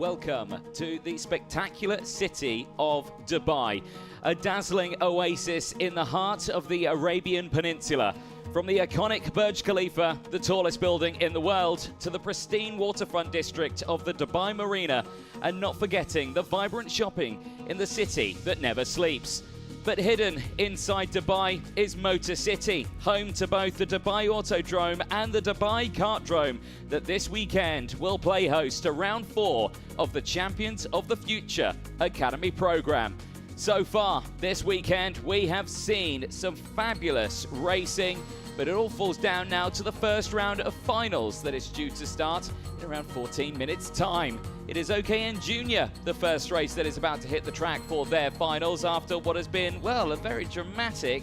welcome to the spectacular city of Dubai, a dazzling oasis in the heart of the Arabian Peninsula. From the iconic Burj Khalifa, the tallest building in the world, to the pristine waterfront district of the Dubai Marina, and not forgetting the vibrant shopping in the city that never sleeps. But hidden inside Dubai is Motor City, home to both the Dubai Kartodrome and the Dubai Kartodrome, that this weekend will play host to round 4 of the Champions of the Future Academy program. So far this weekend we have seen some fabulous racing, but it all falls down now to the first round of finals that is due to start in around 14 minutes time. It is OKN Junior, the first race that is about to hit the track for their finals after what has been, well, a very dramatic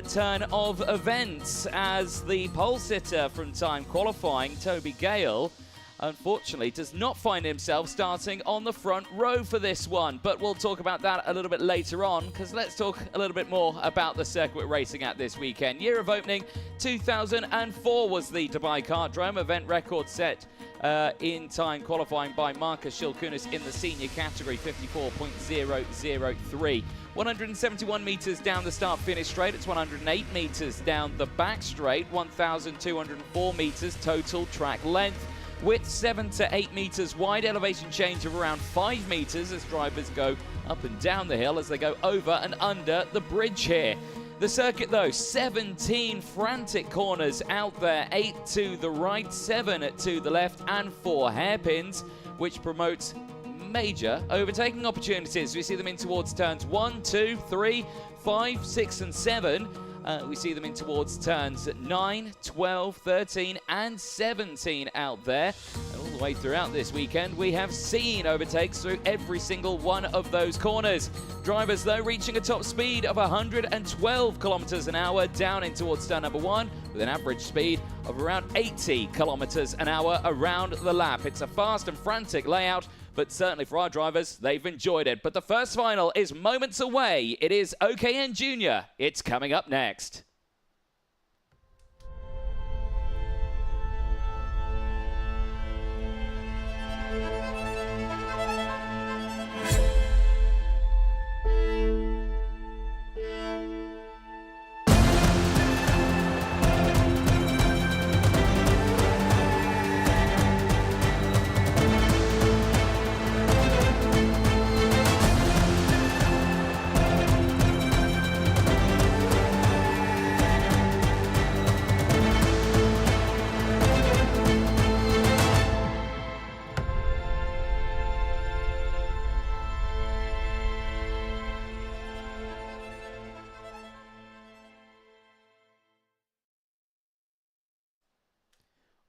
turn of events, as the pole sitter from time qualifying, Toby Gale, unfortunately does not find himself starting on the front row for this one. But we'll talk about that a little bit later on, because let's talk a little bit more about the circuit racing at this weekend. Year of opening 2004 was the Dubai Kartodrome, event record set in time qualifying by Marcus Shilkunis in the senior category, 54.003. 171 metres down the start-finish straight. It's 108 metres down the back straight. 1,204 metres total track length. Width 7 to 8 metres wide, elevation change of around 5 metres as drivers go up and down the hill as they go over and under the bridge here. The circuit though, 17 frantic corners out there, 8 to the right, 7 to the left and 4 hairpins, which promotes major overtaking opportunities. We see them in towards turns 1, 2, 3, 5, 6 and 7. We see them in towards turns 9, 12, 13 and 17 out there. And all the way throughout this weekend, we have seen overtakes through every single one of those corners. Drivers, though, reaching a top speed of 112 kilometers an hour down in towards turn number 1, with an average speed of around 80 kilometers an hour around the lap. It's a fast and frantic layout, but certainly for our drivers, they've enjoyed it. But the first final is moments away. It is OKN Junior. It's coming up next.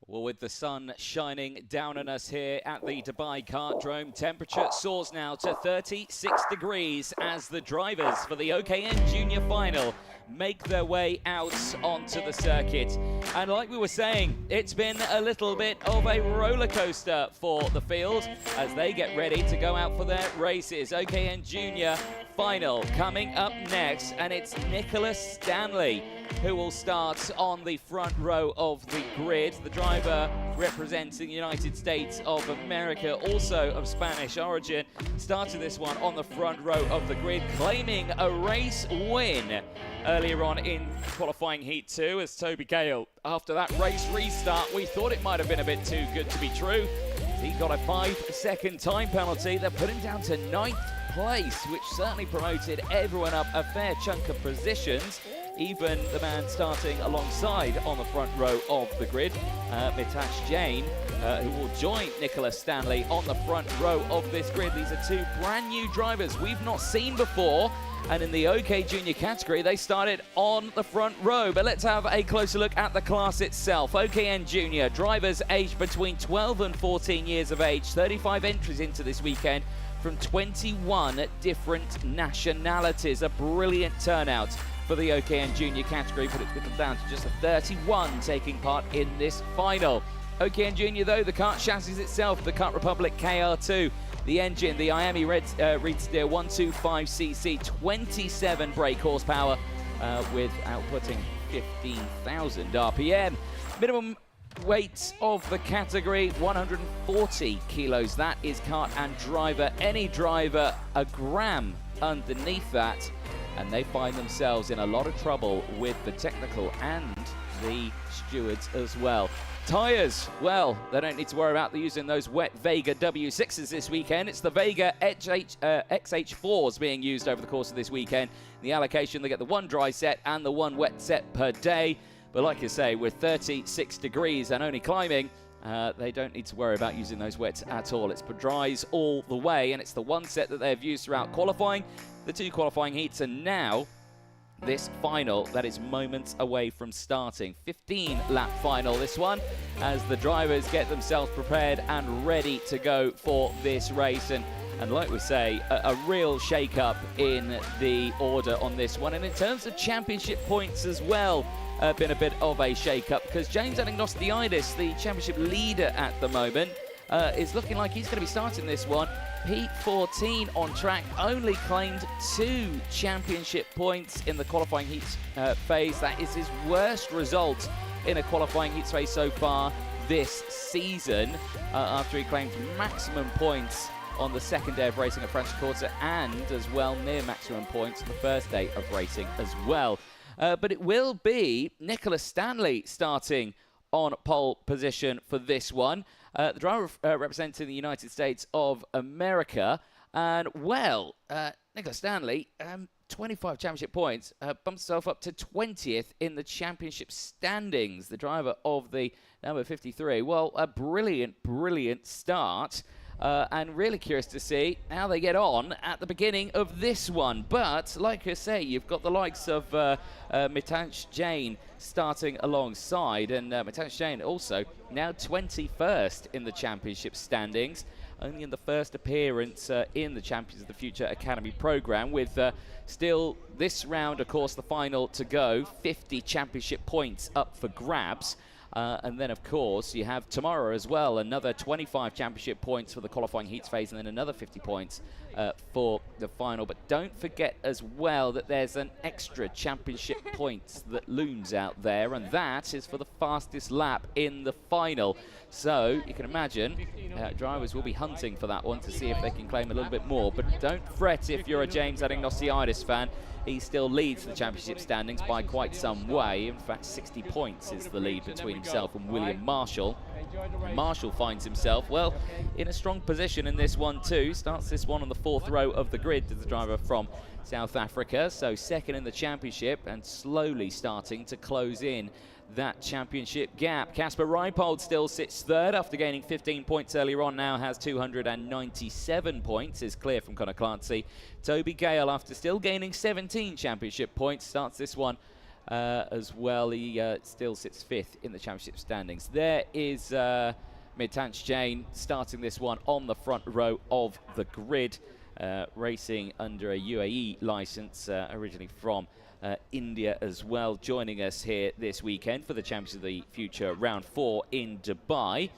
Well, with the sun shining down on us here at the Dubai Kartodrome, temperature soars now to 36 degrees as the drivers for the OKN Junior Final make their way out onto the circuit. And like we were saying, it's been a little bit of a roller coaster for the field as they get ready to go out for their races. OKN Junior Final coming up next, and it's Nicholas Stanley who will start on the front row of the grid. The driver representing the United States of America, also of Spanish origin, started this one on the front row of the grid, claiming a race win earlier on in qualifying heat 2 as Toby Gale, after that race restart, we thought it might have been a bit too good to be true. He got a 5-second time penalty that put him down to 9th place, which certainly promoted everyone up a fair chunk of positions. Even the man starting alongside on the front row of the grid, Mitash Jain, who will join Nicholas Stanley on the front row of this grid. These are two brand new drivers we've not seen before, and in the OK Junior category, they started on the front row. But let's have a closer look at the class itself. OKN Junior, drivers aged between 12 and 14 years of age, 35 entries into this weekend from 21 different nationalities. A brilliant turnout for the OKN Junior category, but it's whittled down to just a 31 taking part in this final. OKN Junior, though, the kart chassis itself, the Kart Republic KR2, the engine, the Miami Reed Steer 125cc, 27 brake horsepower with outputting 15,000 RPM. Minimum weight of the category, 140 kilos. That is kart and driver. Any driver a gram underneath that, and they find themselves in a lot of trouble with the technical and the stewards as well. Tyres, well, they don't need to worry about using those wet Vega W6s this weekend. It's the Vega XH4s being used over the course of this weekend. The allocation, they get the one dry set and the one wet set per day. But like I say, with 36 degrees and only climbing, they don't need to worry about using those wets at all. It's dries all the way, and it's the one set that they've used throughout qualifying, the 2 qualifying heats, and now this final that is moments away from starting. 15-lap final, this one, as the drivers get themselves prepared and ready to go for this race. And like we say, a real shake-up in the order on this one. And in terms of championship points as well, been a bit of a shake-up, because James Anagnostiidis, the championship leader at the moment, is looking like he's going to be starting this one. P14 on track, only claimed 2 championship points in the qualifying heats phase. That is his worst result in a qualifying heats phase so far this season, after he claimed maximum points on the second day of racing at Franciacorta, and as well near maximum points on the first day of racing as well. But it will be Nicholas Stanley starting on pole position for this one. The driver representing the United States of America. And, well, Nicholas Stanley, 25 championship points, bumps himself up to 20th in the championship standings. The driver of the number 53. Well, a brilliant, brilliant start. And really curious to see how they get on at the beginning of this one. But, like I say, you've got the likes of Mitansh Jain starting alongside. And Mitansh Jain also now 21st in the championship standings. Only in the first appearance in the Champions of the Future Academy program, with still this round, of course, the final to go. 50 championship points up for grabs. And then, of course, you have tomorrow as well, another 25 championship points for the qualifying heats phase, and then another 50 points for the final. But don't forget as well that there's an extra championship points that looms out there, and that is for the fastest lap in the final. So you can imagine drivers will be hunting for that one to see if they can claim a little bit more. But don't fret if you're a James Anagnostiidis fan. He still leads the championship standings by quite some way. In fact, 60 points is the lead between himself and William Marshall. Marshall finds himself, well, in a strong position in this one too. Starts this one on the 4th row of the grid, the driver from South Africa. So second in the championship and slowly starting to close in that championship gap. Casper Reipold still sits 3rd after gaining 15 points earlier on, now has 297 points, is clear from Conor Clancy. Toby Gale, after still gaining 17 championship points, starts this one as well. He still sits 5th in the championship standings. There is Mitansh Jain starting this one on the front row of the grid, racing under a UAE license, originally from India as well, joining us here this weekend for the Champions of the Future Round 4 in Dubai.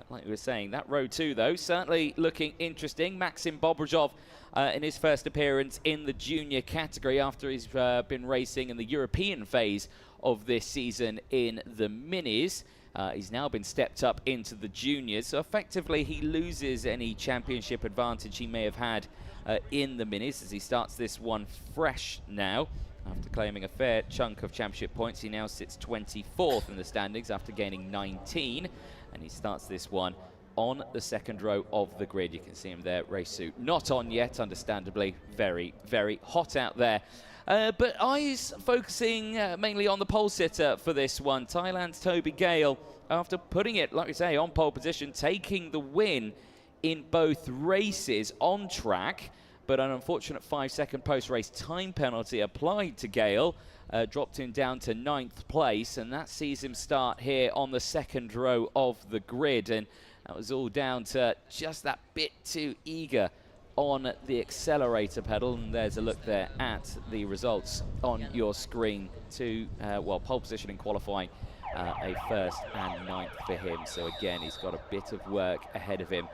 Like we were saying, that row 2, though, certainly looking interesting. Maxim Bobrozov in his first appearance in the junior category after he's been racing in the European phase of this season in the minis. He's now been stepped up into the juniors, so effectively he loses any championship advantage he may have had in the minis, as he starts this one fresh now. After claiming a fair chunk of championship points, he now sits 24th in the standings after gaining 19, and he starts this one on the 2nd row of the grid. You can see him there, race suit not on yet, understandably. Very, very hot out there. But eyes focusing mainly on the pole sitter for this one. Thailand's Toby Gale, after putting it, like we say, on pole position, taking the win in both races on track. But an unfortunate 5-second post-race time penalty applied to Gale dropped him down to 9th place, and that sees him start here on the 2nd row of the grid. And that was all down to just that bit too eager on the accelerator pedal. And there's a look there at the results on your screen. Well, pole position in qualifying, a 1st and 9th for him. So again, he's got a bit of work ahead of him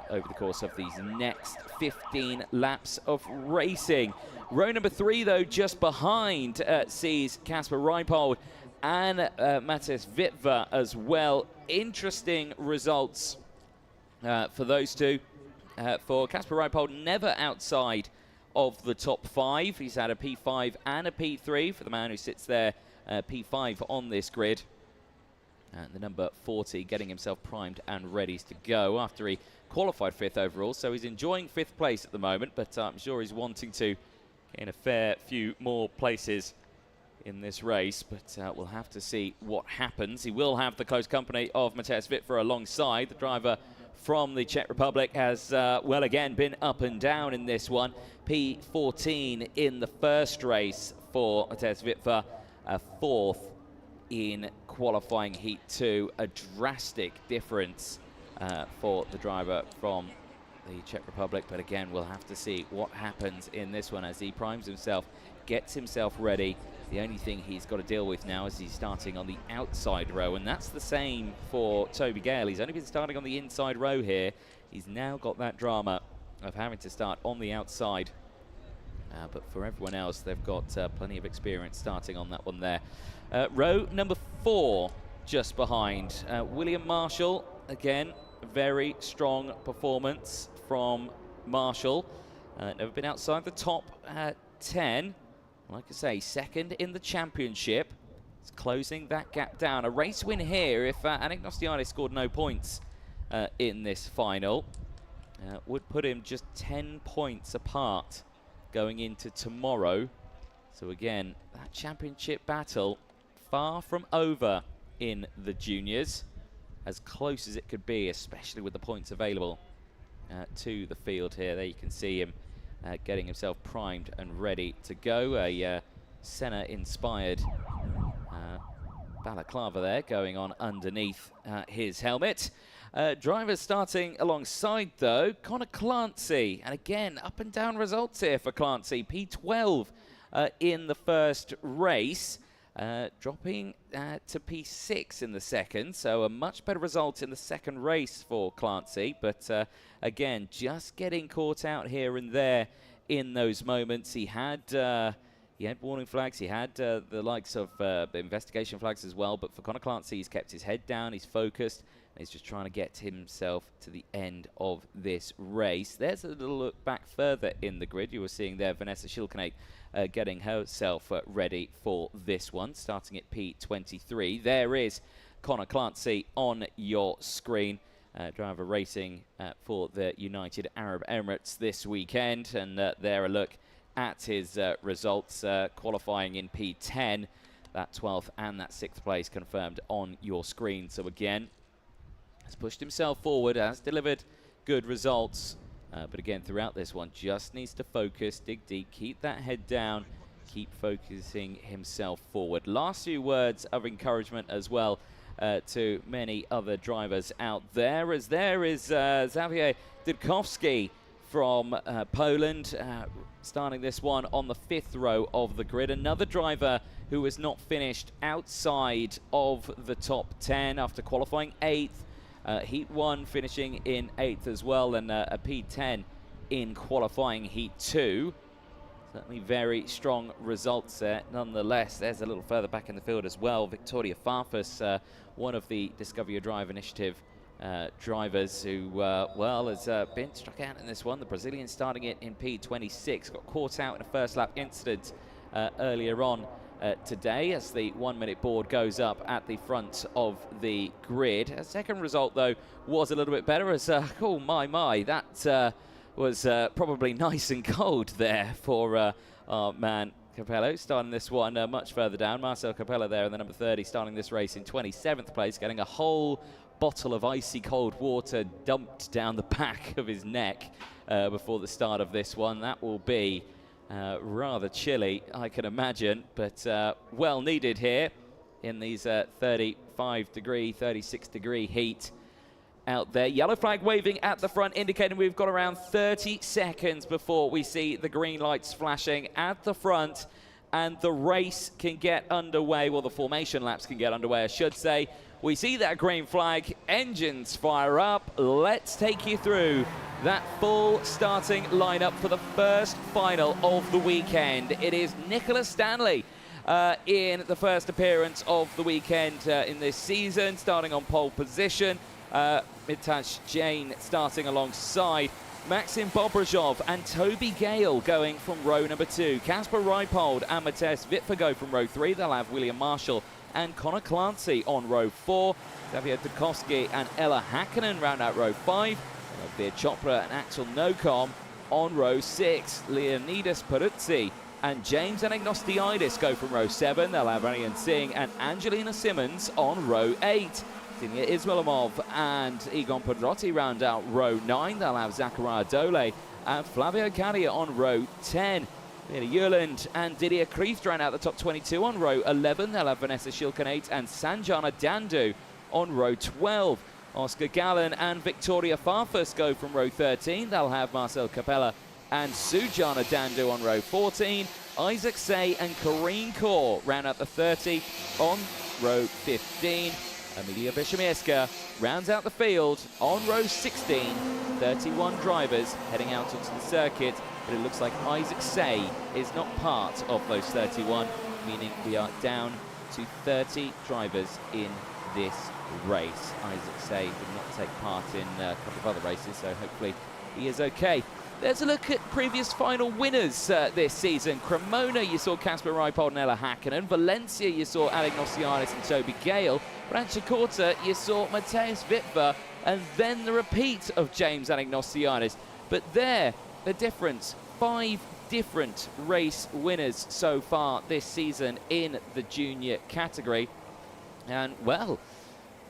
over the course of these next 15 laps of racing. Row number 3, though, just behind, sees Casper Reipold and Matthias Witwer as well interesting results for those two. For Casper Reipold, never outside of the top 5. He's had a P5 and a P3 for the man who sits there, P5 on this grid. And the number 40 getting himself primed and ready to go after he qualified 5th overall. So he's enjoying 5th place at the moment, but I'm sure he's wanting to gain a fair few more places in this race, but we'll have to see what happens. He will have the close company of Matej Vitva alongside. The driver from the Czech Republic has, well, again, been up and down in this one. P14 in the first race for Matej Vitva, 4th in qualifying Heat 2. A drastic difference for the driver from the Czech Republic, but again, we'll have to see what happens in this one as he primes himself, gets himself ready. The only thing he's got to deal with now is he's starting on the outside row, and that's the same for Toby Gale. He's only been starting on the inside row here. He's now got that drama of having to start on the outside. But for everyone else, they've got plenty of experience starting on that one there. Row number 4 just behind. William Marshall, again, very strong performance from Marshall. Never been outside the top 10. Like I say, 2nd in the championship. It's closing that gap down. A race win here if Anagnostiades scored no points in this final. Would put him just 10 points apart going into tomorrow. So again, that championship battle far from over in the juniors. As close as it could be, especially with the points available to the field here. There you can see him getting himself primed and ready to go. A Senna-inspired balaclava there going on underneath his helmet. Drivers starting alongside, though, Connor Clancy. And again, up and down results here for Clancy. P12 in the first race. Dropping to P6 in the second, so a much better result in the second race for Clancy. But again, just getting caught out here and there in those moments. He had warning flags, he had the likes of the investigation flags as well. But for Connor Clancy, he's kept his head down, he's focused, and he's just trying to get himself to the end of this race. There's a little look back further in the grid. You were seeing there Vanessa Schilkenate getting herself ready for this one, starting at P23. There is Connor Clancy on your screen, driver racing for the United Arab Emirates this weekend. And there a look at his results, qualifying in P10, that 12th and that 6th place confirmed on your screen. So again, has pushed himself forward, has delivered good results. But again, throughout this one, just needs to focus, dig deep, keep that head down, keep focusing himself forward. Last few words of encouragement as well to many other drivers out there, as there is Xavier Dudkowski from Poland, starting this one on the 5th row of the grid. Another driver who has not finished outside of the top 10 after qualifying 8th. Heat 1 finishing in 8th as well, and a P10 in qualifying Heat 2. Certainly very strong results there. Nonetheless, there's a little further back in the field as well. Victoria Farfus, one of the Discover Your Drive initiative drivers who, well, has been struck out in this one. The Brazilian starting it in P26, got caught out in a first lap incident earlier on today as the 1 minute board goes up at the front of the grid. A second result, though, was a little bit better as, oh my, that was probably nice and cold there for our man Capello, starting this one much further down. Marcel Capello there in the number 30, starting this race in 27th place, getting a whole bottle of icy cold water dumped down the back of his neck before the start of this one. That will be rather chilly, I can imagine, but well needed here in these 35 degree, 36 degree heat out there. Yellow flag waving at the front, indicating we've got around 30 seconds before we see the green lights flashing at the front and the race can get underway. Well, the formation laps can get underway, I should say. We see that green flag, engines fire up. Let's take you through that full starting lineup for the first final of the weekend. It is Nicholas Stanley in the first appearance of the weekend in this season, starting on pole position. Mitash Jain starting alongside Maxim Bobrozhov and Toby Gale going from row number 2. Kasper Reipold and Matej Vitva go from row 3. They'll have William Marshall and Connor Clancy on row 4. Xavier Dukowski and Ella Hakkinen round out row 5. Veer Chopra and Axel Nocom on row 6. Leonidas Peruzzi and James Anagnostiidis go from row 7. They'll have Arian Singh and Angelina Simmons on row 8. Dinia Ismailimov and Egon Pedrotti round out row 9. They'll have Zachariah Dole and Flavio Cadia on row 10. Peter Jurland and Didier Kreeft round out the top 22 on row 11. They'll have Vanessa Shilkanate and Sanjana Dandu on row 12. Oscar Gallen and Victoria Farfus go from row 13. They'll have Marcel Capella and Sujana Dandu on row 14. Isaac Say and Karine Kaur round out the 30 on row 15. Emilia Vishamierska rounds out the field on row 16. 31 drivers heading out onto the circuit, but it looks like Isaac Say is not part of those 31, meaning we are down to 30 drivers in this race. Isaac Say did not take part in a couple of other races, so hopefully he is okay. Let's look at previous final winners this season. Cremona, you saw Kasper Reipold and Ella Hakkinen. Valencia, you saw Anagnostiidis and Toby Gale. Franciacorta, you saw Matej Vitva, and then the repeat of James Anagnostiidis. But there, the difference, 5 different race winners so far this season in the junior category. And, well,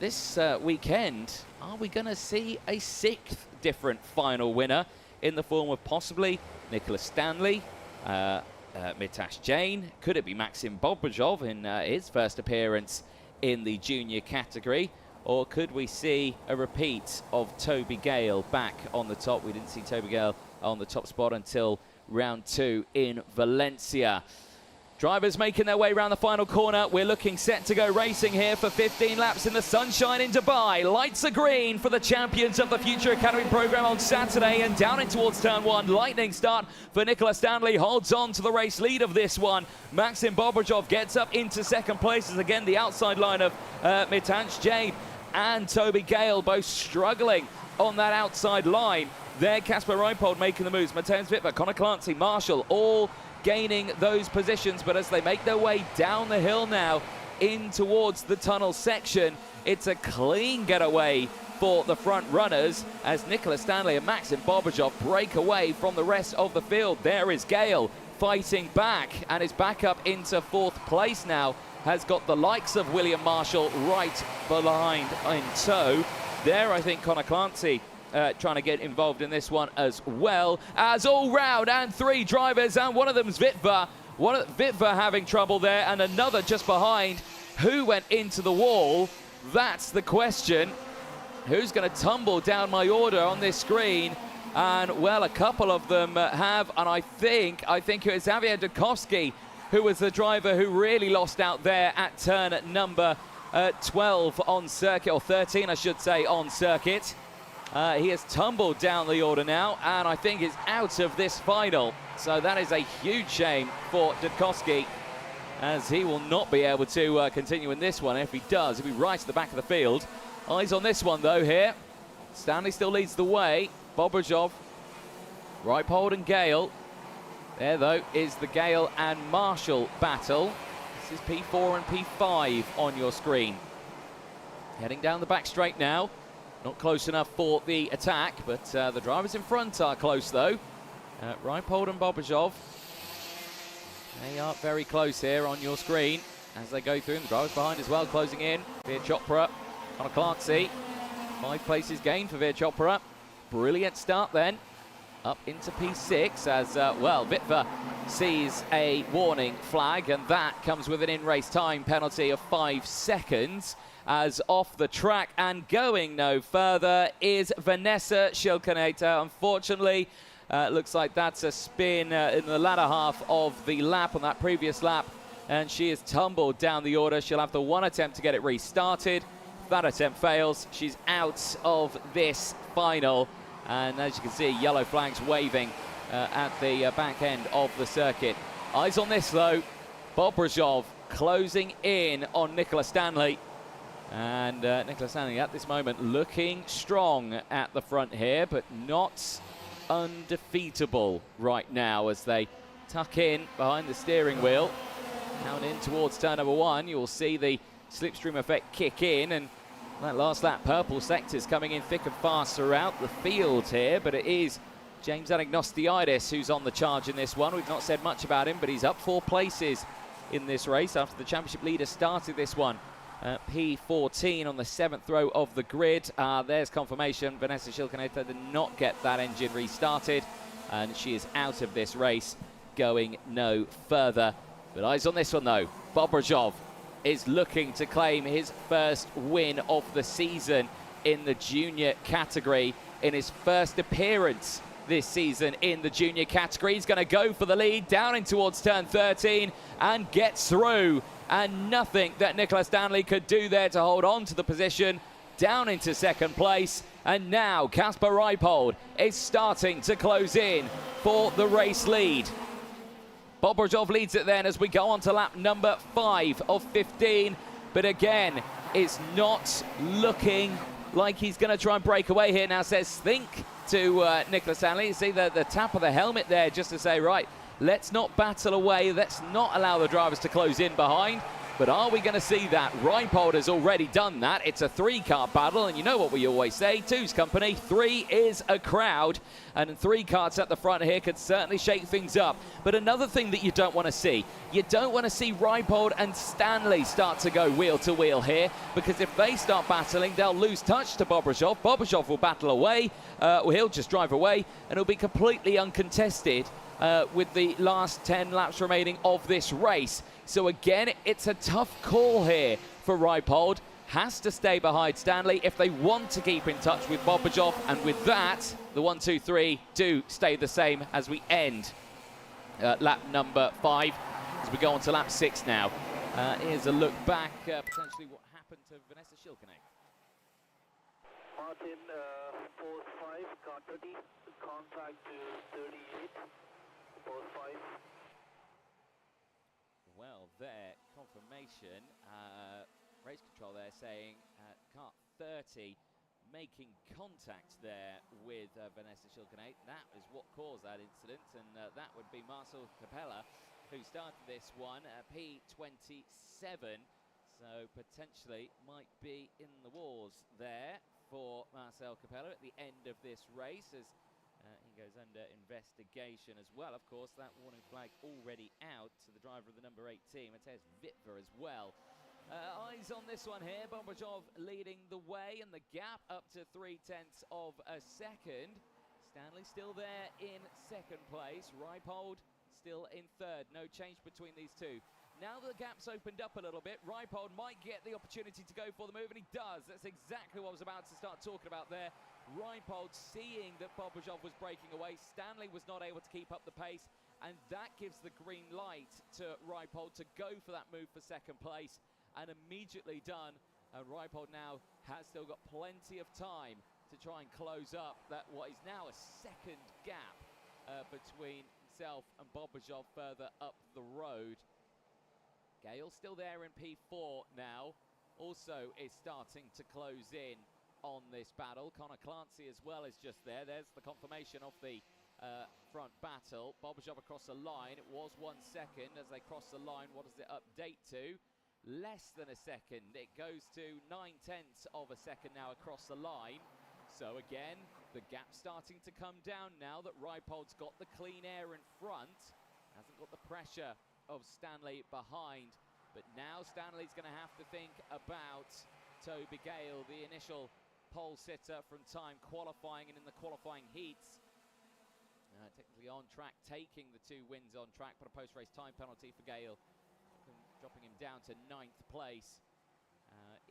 this weekend, are we going to see a 6th different final winner in the form of possibly Nicholas Stanley, Mitash Jain? Could it be Maxim Bobrozhov in his first appearance in the junior category? Or could we see a repeat of Toby Gale back on the top? We didn't see Toby Gale on the top spot until round 2 in Valencia. Drivers making their way around the final corner. We're looking set to go racing here for 15 laps in the sunshine in Dubai. Lights are green for the champions of the Future Academy program on Saturday, and down in towards turn 1. Lightning start for Nicholas Stanley. Holds on to the race lead of this one. Maxim Bobrozhov gets up into second place as again the outside line of Mitash Jain and Toby Gale both struggling on that outside line. There, Kasper Reipold making the moves. Matej Vitva, Connor Clancy, Marshall, all gaining those positions, but as they make their way down the hill now in towards the tunnel section, it's a clean getaway for the front runners as Nicholas Stanley and Maxim Bobrozhov break away from the rest of the field. There is Gale fighting back and is back up into 4th place now. Has got the likes of William Marshall right behind in tow. There, I think Connor Clancy trying to get involved in this one as well, as all round and 3 drivers, and one of them's Vitva. Vitva having trouble there, and another just behind. Who went into the wall? That's the question. Who's going to tumble down my order on this screen? And well, a couple of them have, and I think it was Xavier Dukowski who was the driver who really lost out there at turn number 12 on circuit, or 13 I should say, on circuit. He has tumbled down the order now, and I think is out of this final. So that is a huge shame for Dudkowski, as he will not be able to continue in this one. If he does, he'll be right at the back of the field. Eyes on this one, though, here. Stanley still leads the way. Bobrozhov, Reipold and Gale. There, though, is the Gale and Marshall battle. This is P4 and P5 on your screen. Heading down the back straight now. Not close enough for the attack, but the drivers in front are close, though. Reipold and Bobrozhov, they are very close here on your screen as they go through. And the drivers behind as well, closing in. Veer Chopra, Connor Clancy. 5 places gained for Veer Chopra. Brilliant start then. Up into P6 as, well, Vitva sees a warning flag, and that comes with an in-race time penalty of 5 seconds. As off the track and going no further is Vanessa Shilkanate. Unfortunately, looks like that's a spin in the latter half of the lap on that previous lap, and she has tumbled down the order. She'll have the 1 attempt to get it restarted. If that attempt fails, she's out of this final. And as you can see, yellow flags waving at the back end of the circuit. Eyes on this, though. Bobrozov closing in on Nicola Stanley. And Nicola Stanley at this moment looking strong at the front here, but not undefeatable right now as they tuck in behind the steering wheel. Down in towards turn number 1, you'll see the slipstream effect kick in, and that last lap, purple sectors coming in thick and fast throughout the field here, but it is James Anagnostiidis who's on the charge in this one. We've not said much about him, but he's up 4 places in this race after the championship leader started this one. P14 on the 7th row of the grid. There's confirmation. Vanessa Shilkaneta did not get that engine restarted, and she is out of this race, going no further. But eyes on this one though. Bobrozov is looking to claim his first win of the season in the junior category, in his first appearance this season in the junior category. He's going to go for the lead down in towards turn 13 and gets through, and nothing that Nicola Stanley could do there to hold on to the position, down into second place. And now Kasper Reipold is starting to close in for the race lead. Bobrozov leads it then as we go on to lap number 5 of 15, but again is not looking like he's going to try and break away here. Now says think to Nicola Stanley. You see the tap of the helmet there just to say, right, let's not battle away, let's not allow the drivers to close in behind. But are we going to see that? Reipold has already done that. It's a 3-car battle, and you know what we always say, 2's company, 3 is a crowd. And 3 cars at the front here could certainly shake things up. But another thing that you don't want to see, you don't want to see Reipold and Stanley start to go wheel to wheel here, because if they start battling, they'll lose touch to Bobrozov. Bobrozov will battle away, or he'll just drive away, and it'll be completely uncontested with the last 10 laps remaining of this race. So again, it's a tough call here for Reipold. Has to stay behind Stanley if they want to keep in touch with Bobrozov, and with that, the 1, 2, 3 do stay the same as we end lap number 5, as we go on to lap 6 now. Here's a look back, potentially what happened to Vanessa Shilkaneta. Martin, 4-5, car 30, contact to 38, 4-5. Well, there, confirmation, race control there saying car 30 making contact there with Vanessa Shilkaneta. That is what caused that incident, and that would be Marcel Capella, who started this one, P27. So potentially might be in the wars there for Marcel Capella at the end of this race, as he goes under investigation as well. Of course, that warning flag already out to the driver of the number 18, Matej Vitva, as well. Eyes on this one here. Bobrozov leading the way, and the gap up to 0.3 of a second. Stanley still there in second place. Reipold still in third. No change between these two. Now the gap's opened up a little bit, Reipold might get the opportunity to go for the move, and he does. That's exactly what I was about to start talking about there. Reipold seeing that Bobrozov was breaking away. Stanley was not able to keep up the pace, and that gives the green light to Reipold to go for that move for second place, and immediately done. And Reipold now has still got plenty of time to try and close up that what is now a second gap between himself and Bobrozov further up the road. Gale still there in P4 now, also is starting to close in on this battle. Connor Clancy as well is just there. There's the confirmation of the front battle. Bobrozov across the line. It was 1 second. As they cross the line, what does it update to? Less than a second. It goes to 0.9 of a second now across the line. So again, the gap's starting to come down now that Reipold's got the clean air in front. Hasn't got the pressure of Stanley behind, but now Stanley's going to have to think about Toby Gale, the initial pole sitter from time qualifying and in the qualifying heats. Technically on track, taking the 2 wins on track, but a post-race time penalty for Gale, dropping him down to 9th place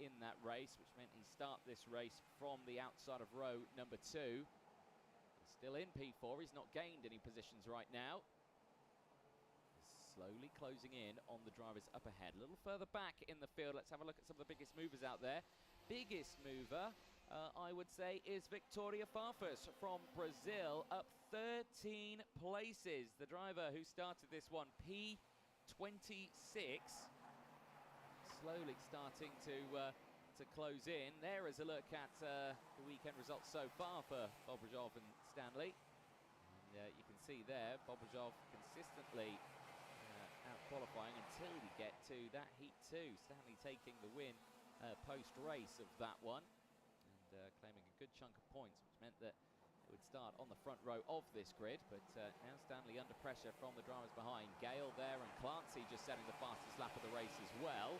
in that race, which meant he start this race from the outside of row number 2. He's still in P4, he's not gained any positions right now. Slowly closing in on the drivers up ahead. A little further back in the field, let's have a look at some of the biggest movers out there. Biggest mover, I would say, is Victoria Farfus from Brazil, up 13 places. The driver who started this one, P27. 26. Slowly starting to close in. There is a look at the weekend results so far for Bobrojov and Stanley. And you can see there, Bobrojov consistently out qualifying until we get to that Heat 2. Stanley taking the win post-race of that one and claiming a good chunk of points, which meant that it would start on the front row of this grid. But now Stanley under pressure from the drivers behind. Gale there and Clancy just setting the fastest lap of the race as well.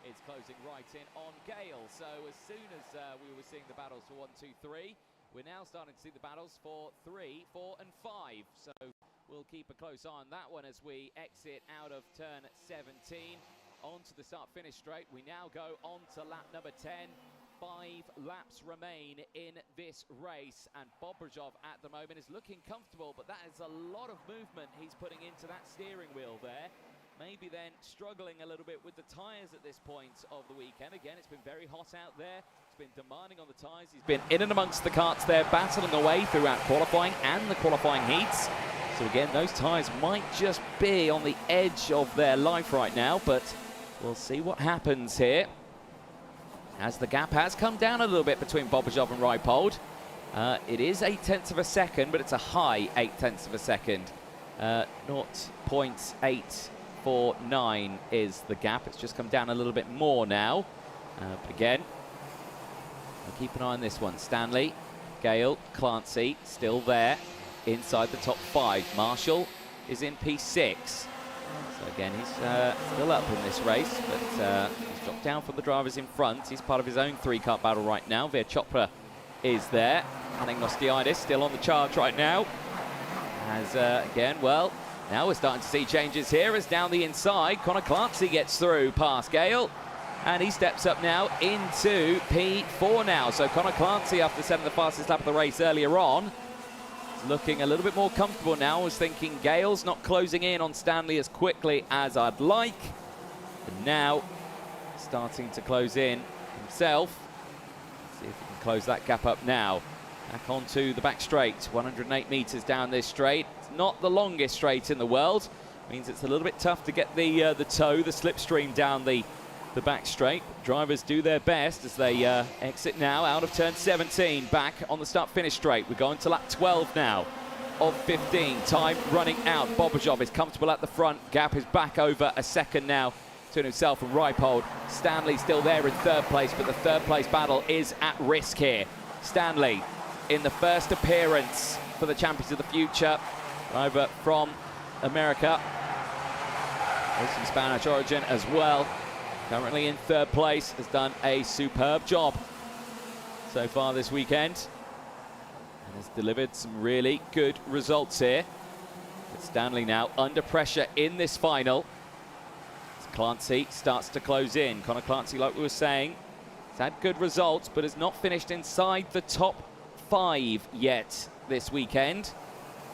It's closing right in on Gale. So as soon as we were seeing the battles for 1, 2, 3, we're now starting to see the battles for 3, 4 and 5. So we'll keep a close eye on that one as we exit out of turn 17 onto the start-finish straight. We now go on to lap number 10. 5 laps remain in this race, and Bobrojov at the moment is looking comfortable, but that is a lot of movement he's putting into that steering wheel there. Maybe then struggling a little bit with the tyres at this point of the weekend. Again, it's been very hot out there. It's been demanding on the tyres. He's been in and amongst the karts there, battling away throughout qualifying and the qualifying heats. So again, those tyres might just be on the edge of their life right now, but we'll see what happens here, as the gap has come down a little bit between Bobrojov and Reipold. It is 0.8 of a second, but it's a high 0.8 of a second. 0.849 is the gap. It's just come down a little bit more now. But again, we'll keep an eye on this one. Stanley, Gale, Clancy still there inside the top 5. Marshall is in P6. So again, he's still up in this race, but he's dropped down from the drivers in front. He's part of his own 3-kart battle right now. Veer Chopra is there. Hanning Nostiidis still on the charge right now. As again, well, now we're starting to see changes here as down the inside, Connor Clancy gets through past Gale, and he steps up now into P4 now. So Connor Clancy, after setting the fastest lap of the race earlier on, looking a little bit more comfortable now. I was thinking Gale's not closing in on Stanley as quickly as I'd like. And now starting to close in himself. Let's see if he can close that gap up now. Back onto the back straight, 108 meters down this straight. It's not the longest straight in the world. Means it's a little bit tough to get the toe, the slipstream down the back straight. Drivers do their best as they exit now out of turn 17, back on the start-finish straight. We're going to lap 12 now of 15. Time running out. Bobrojov is comfortable at the front. Gap is back over a second now to himself and Reipold. Stanley still there in third place, but the third place battle is at risk here. Stanley in the first appearance for the Champions of the Future, driver from America, some Spanish origin as well. Currently in third place, has done a superb job so far this weekend and has delivered some really good results here. But Stanley now under pressure in this final. As Clancy starts to close in. Connor Clancy, like we were saying, has had good results, but has not finished inside the top 5 yet this weekend.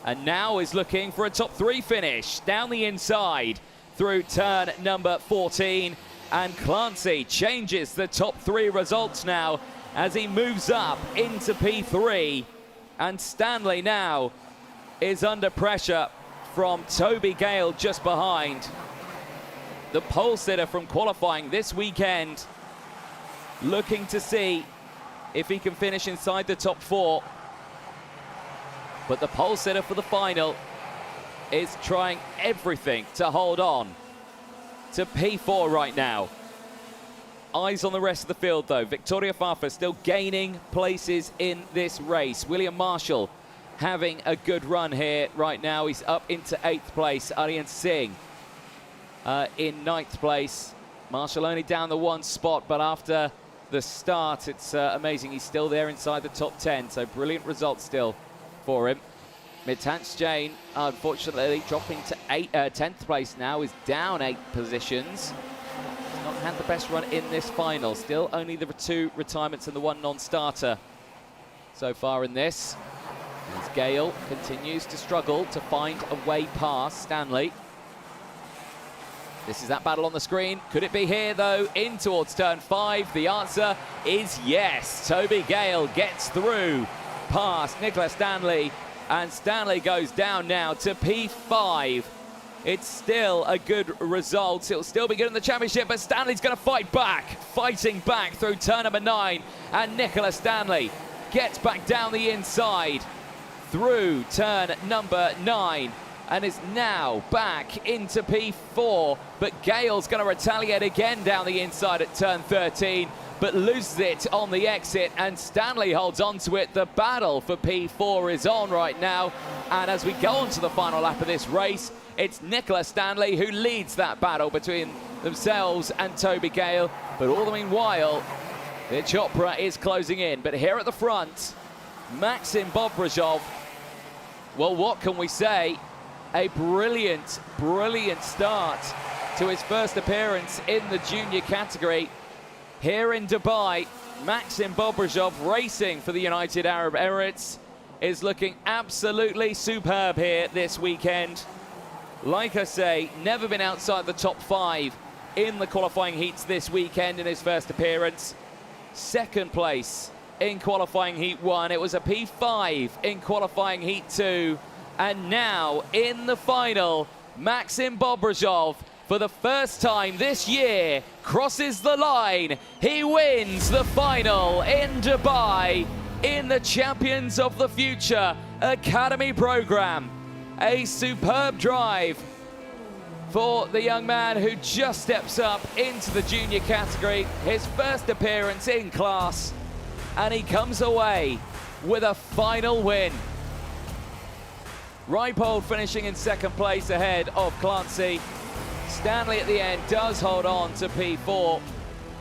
And now is looking for a top 3 finish down the inside through turn number 14. And Clancy changes the top 3 results now as he moves up into P3. And Stanley now is under pressure from Toby Gale just behind. The pole sitter from qualifying this weekend, looking to see if he can finish inside the top 4. But the pole sitter for the final is trying everything to hold on to P4 right now. Eyes on the rest of the field though. Victoria Fafa still gaining places in this race. William Marshall having a good run here right now. He's up into 8th place. Aryan Singh in 9th place. Marshall only down the 1 spot, but after the start, it's amazing. He's still there inside the top 10, so brilliant results still for him. Mitans Jain, unfortunately, dropping to 10th place now, is down 8 positions. He's not had the best run in this final. Still only the 2 retirements and the 1 non-starter so far in this. As Gale continues to struggle to find a way past Stanley. This is that battle on the screen. Could it be here, though, in towards turn 5? The answer is yes. Toby Gale gets through past Nicola Stanley, and Stanley goes down now to P5. it's still a good result. It'll still be good in the championship, but Stanley's going to fight back, fighting back through turn number 9, and Nicola Stanley gets back down the inside through turn number 9 and is now back into P4, but Gale's going to retaliate again down the inside at turn 13, but loses it on the exit, and Stanley holds on to it. The battle for P4 is on right now, and as we go on to the final lap of this race, it's Nicola Stanley who leads that battle between themselves and Toby Gale, but all the meanwhile, the Chopra is closing in. But here at the front, Maxim Bobrozov, well, what can we say? A brilliant, brilliant start to his first appearance in the junior category here in Dubai. Maxim Bobrozov, racing for the United Arab Emirates, is looking absolutely superb here this weekend. Like I say, never been outside the top 5 in the qualifying heats this weekend in his first appearance. Second place in qualifying heat 1. It was a P5 in qualifying heat 2. And now in the final, Maxim Bobrozov, for the first time this year, crosses the line. He wins the final in Dubai in the Champions of the Future Academy program. A superb drive for the young man who just steps up into the junior category. His first appearance in class, and he comes away with a final win. Reipold finishing in second place ahead of Clancy. Stanley at the end does hold on to P4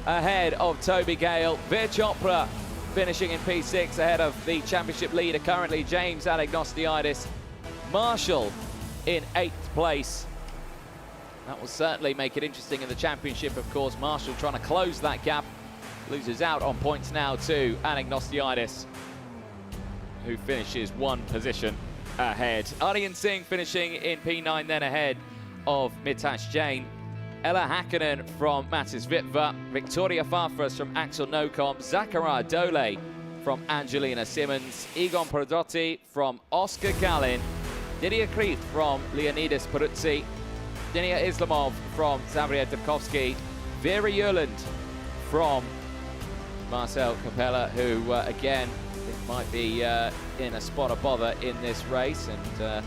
ahead of Toby Gale. Veer Chopra finishing in P6 ahead of the championship leader currently, James Anagnostiidis. Marshall in 8th place. That will certainly make it interesting in the championship, of course. Marshall trying to close that gap. Loses out on points now to Anagnostiidis, who finishes 1 position ahead. Aryan Singh finishing in P9 then ahead of Mitash Jain. Ella Hakkinen from Mattis Vitva. Victoria Farfras from Axel Nocom. Zachariah Dole from Angelina Simmons. Egon Prodotti from Oscar Gallin. Didier Kreeft from Leonidas Peruzzi. Dinia Islamov from Xavier Dubkovsky. Vera Jurland from Marcel Capella, who again might be in a spot of bother in this race, and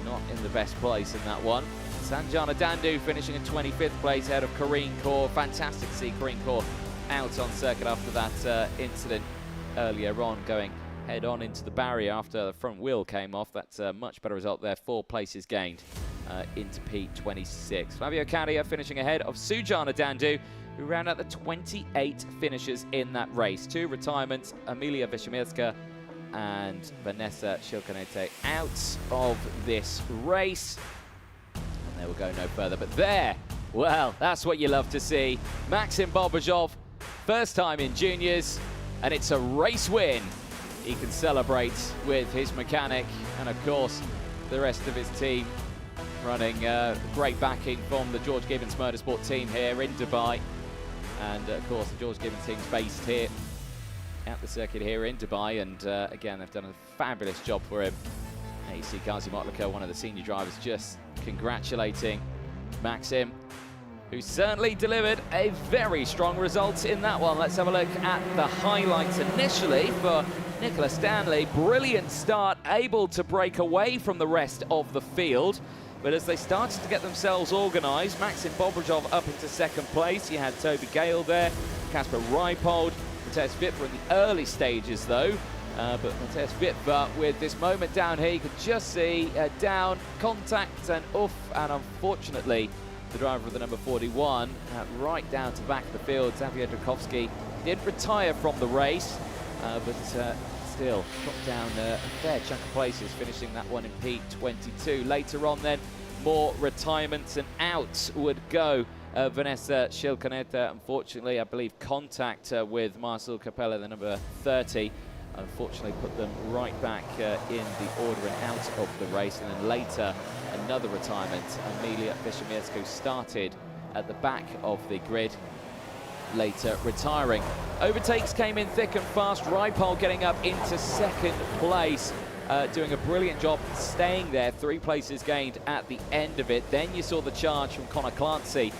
not in the best place in that one. Sanjana Dandu finishing in 25th place ahead of Karine Kaur. Fantastic to see Karine Kaur out on circuit after that incident earlier on, going head on into the barrier after the front wheel came off. That's a much better result there. 4 places gained into P26. Flavio Carrier finishing ahead of Sujana Dandu, who round out the 28 finishers in that race. 2 retirements, Amelia Vishamirska and Vanessa Shilkanete out of this race. And they will go no further. But there, well, that's what you love to see. Maxim Bobrozov, first time in juniors, and it's a race win. He can celebrate with his mechanic and, of course, the rest of his team running great backing from the George Gibbons Motorsport team here in Dubai. And, of course, the George Gibbons team's based here at the circuit here in Dubai. And, again, they've done a fabulous job for him. You see Gazi Motlaka, one of the senior drivers, just congratulating Maxim, who certainly delivered a very strong result in that one. Let's have a look at the highlights initially for Nicola Stanley. Brilliant start, able to break away from the rest of the field. But as they started to get themselves organised, Maxim Bobrozov up into second place. You had Toby Gale there, Kasper Reipold, Mateusz Witwer in the early stages though. But Mateusz Witwer with this moment down here, you could just see down, contact and oof, and unfortunately the driver of the number 41 right down to the back of the field, Xavier Dubkovsky, did retire from the race, but still dropped down a fair chunk of places, finishing that one in P22. Later on then, more retirements, and out would go Vanessa Shilkaneta. Unfortunately, I believe contact with Marcel Capella, the number 30, unfortunately put them right back in the order and out of the race. And then later, another retirement, Amelia Vishamirska, started at the back of the grid, later retiring. Overtakes came in thick and fast. Reipold getting up into second place. doing a brilliant job staying there. 3 places gained at the end of it. Then you saw the charge from Connor Clancy,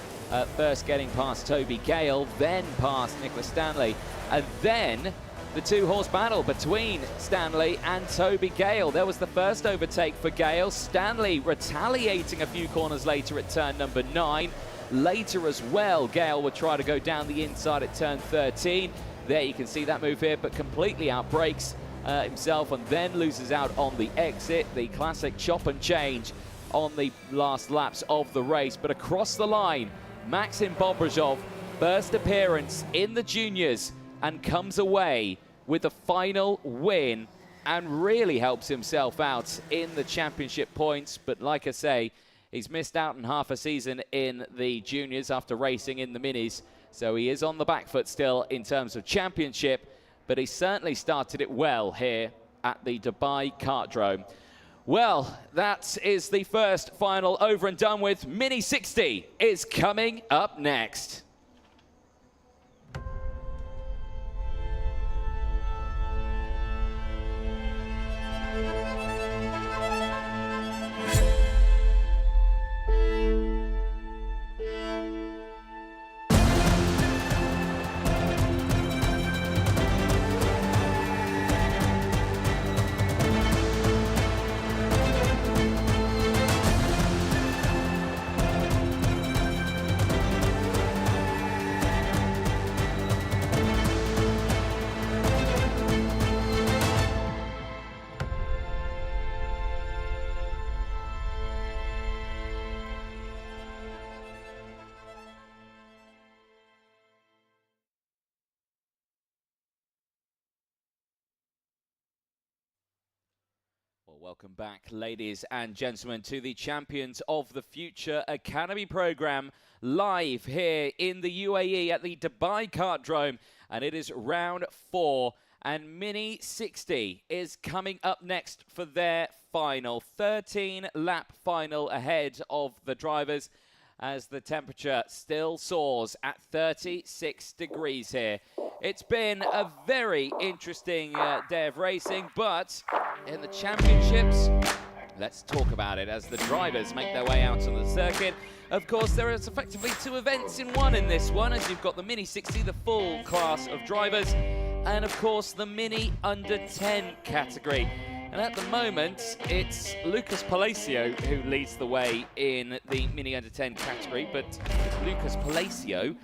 first getting past Toby Gale, then past Nicholas Stanley, and then the 2-horse battle between Stanley and Toby Gale. There was the first overtake for Gale. Stanley retaliating a few corners later at turn number 9. Later as well, Gale would try to go down the inside at turn 13. There you can see that move here, but completely outbrakes himself and then loses out on the exit. The classic chop and change on the last laps of the race. But across the line, Maxim Bobrozov, first appearance in the juniors, and comes away with the final win and really helps himself out in the championship points. But like I say, he's missed out on half a season in the juniors after racing in the minis. So he is on the back foot still in terms of championship, but he certainly started it well here at the Dubai Kartodrome. Well, that is the first final over and done with. Mini 60 is coming up next. Well, welcome back, ladies and gentlemen, to the Champions of the Future Academy program, live here in the UAE at the Dubai Kartodrome, and it is round 4, and Mini 60 is coming up next for their final 13-lap final ahead of the drivers, as the temperature still soars at 36 degrees here. It's been a very interesting day of racing, but in the championships, let's talk about it as the drivers make their way out on the circuit. Of course, there is effectively 2 events in one in this one, as you've got the Mini 60, the full class of drivers, and of course the Mini Under 10 category. And at the moment, it's Lucas Palacio who leads the way in the Mini Under 10 category, but Lucas Palacio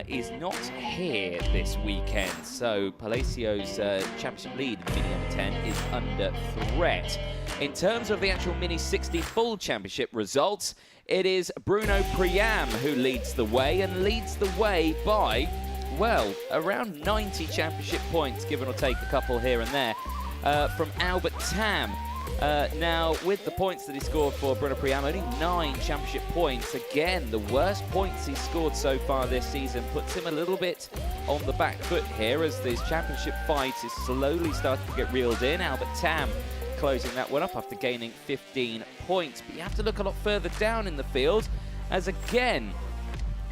is not here this weekend. So Palacio's championship lead in the Mini Under 10 is under threat. In terms of the actual Mini 60 full championship results, it is Bruno Priam who leads the way, and leads the way by, well, around 90 championship points, give or take a couple here and there. From Albert Tam. Now, with the points that he scored for Bruno Priam, only 9 championship points. Again, the worst points he's scored so far this season puts him a little bit on the back foot here as this championship fight is slowly starting to get reeled in. Albert Tam closing that one up after gaining 15 points. But you have to look a lot further down in the field, as again,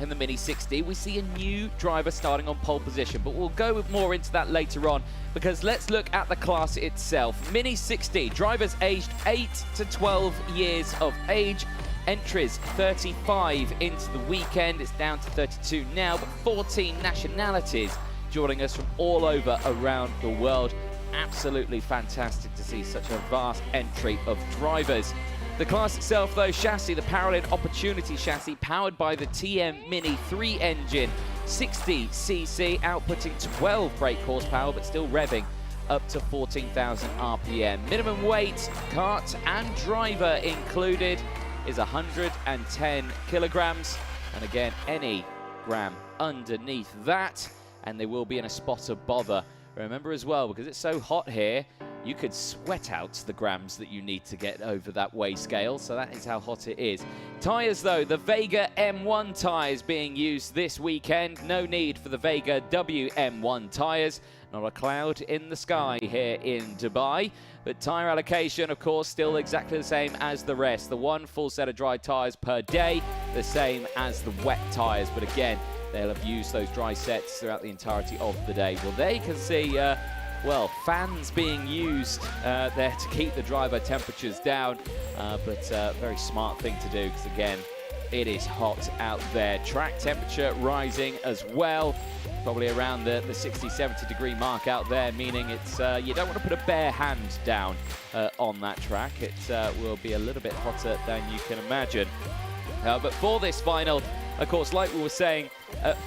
in the Mini 60, we see a new driver starting on pole position, but we'll go more into that later on, because let's look at the class itself. Mini 60, drivers aged 8 to 12 years of age. Entries 35 into the weekend. It's down to 32 now, but 14 nationalities joining us from all over around the world. Absolutely fantastic to see such a vast entry of drivers. The class itself, though, chassis, the Parallel Opportunity chassis, powered by the TM Mini 3 engine, 60cc, outputting 12 brake horsepower, but still revving up to 14,000 RPM. Minimum weight, cart and driver included, is 110 kilograms. And again, any gram underneath that, and they will be in a spot of bother. Remember as well, because it's so hot here, you could sweat out the grams that you need to get over that weigh scale, so that is how hot it is. Tyres, though, the Vega M1 tyres being used this weekend. No need for the Vega WM1 tyres. Not a cloud in the sky here in Dubai. But tyre allocation, of course, still exactly the same as the rest. The 1 full set of dry tyres per day, the same as the wet tyres. But again, they'll have used those dry sets throughout the entirety of the day. Well, there you can see well, fans being used there to keep the driver temperatures down, but very smart thing to do because, again, it is hot out there. Track temperature rising as well, probably around the 60-70 degree mark out there, meaning it's you don't want to put a bare hand down on that track. It will be a little bit hotter than you can imagine. But for this final, of course, like we were saying,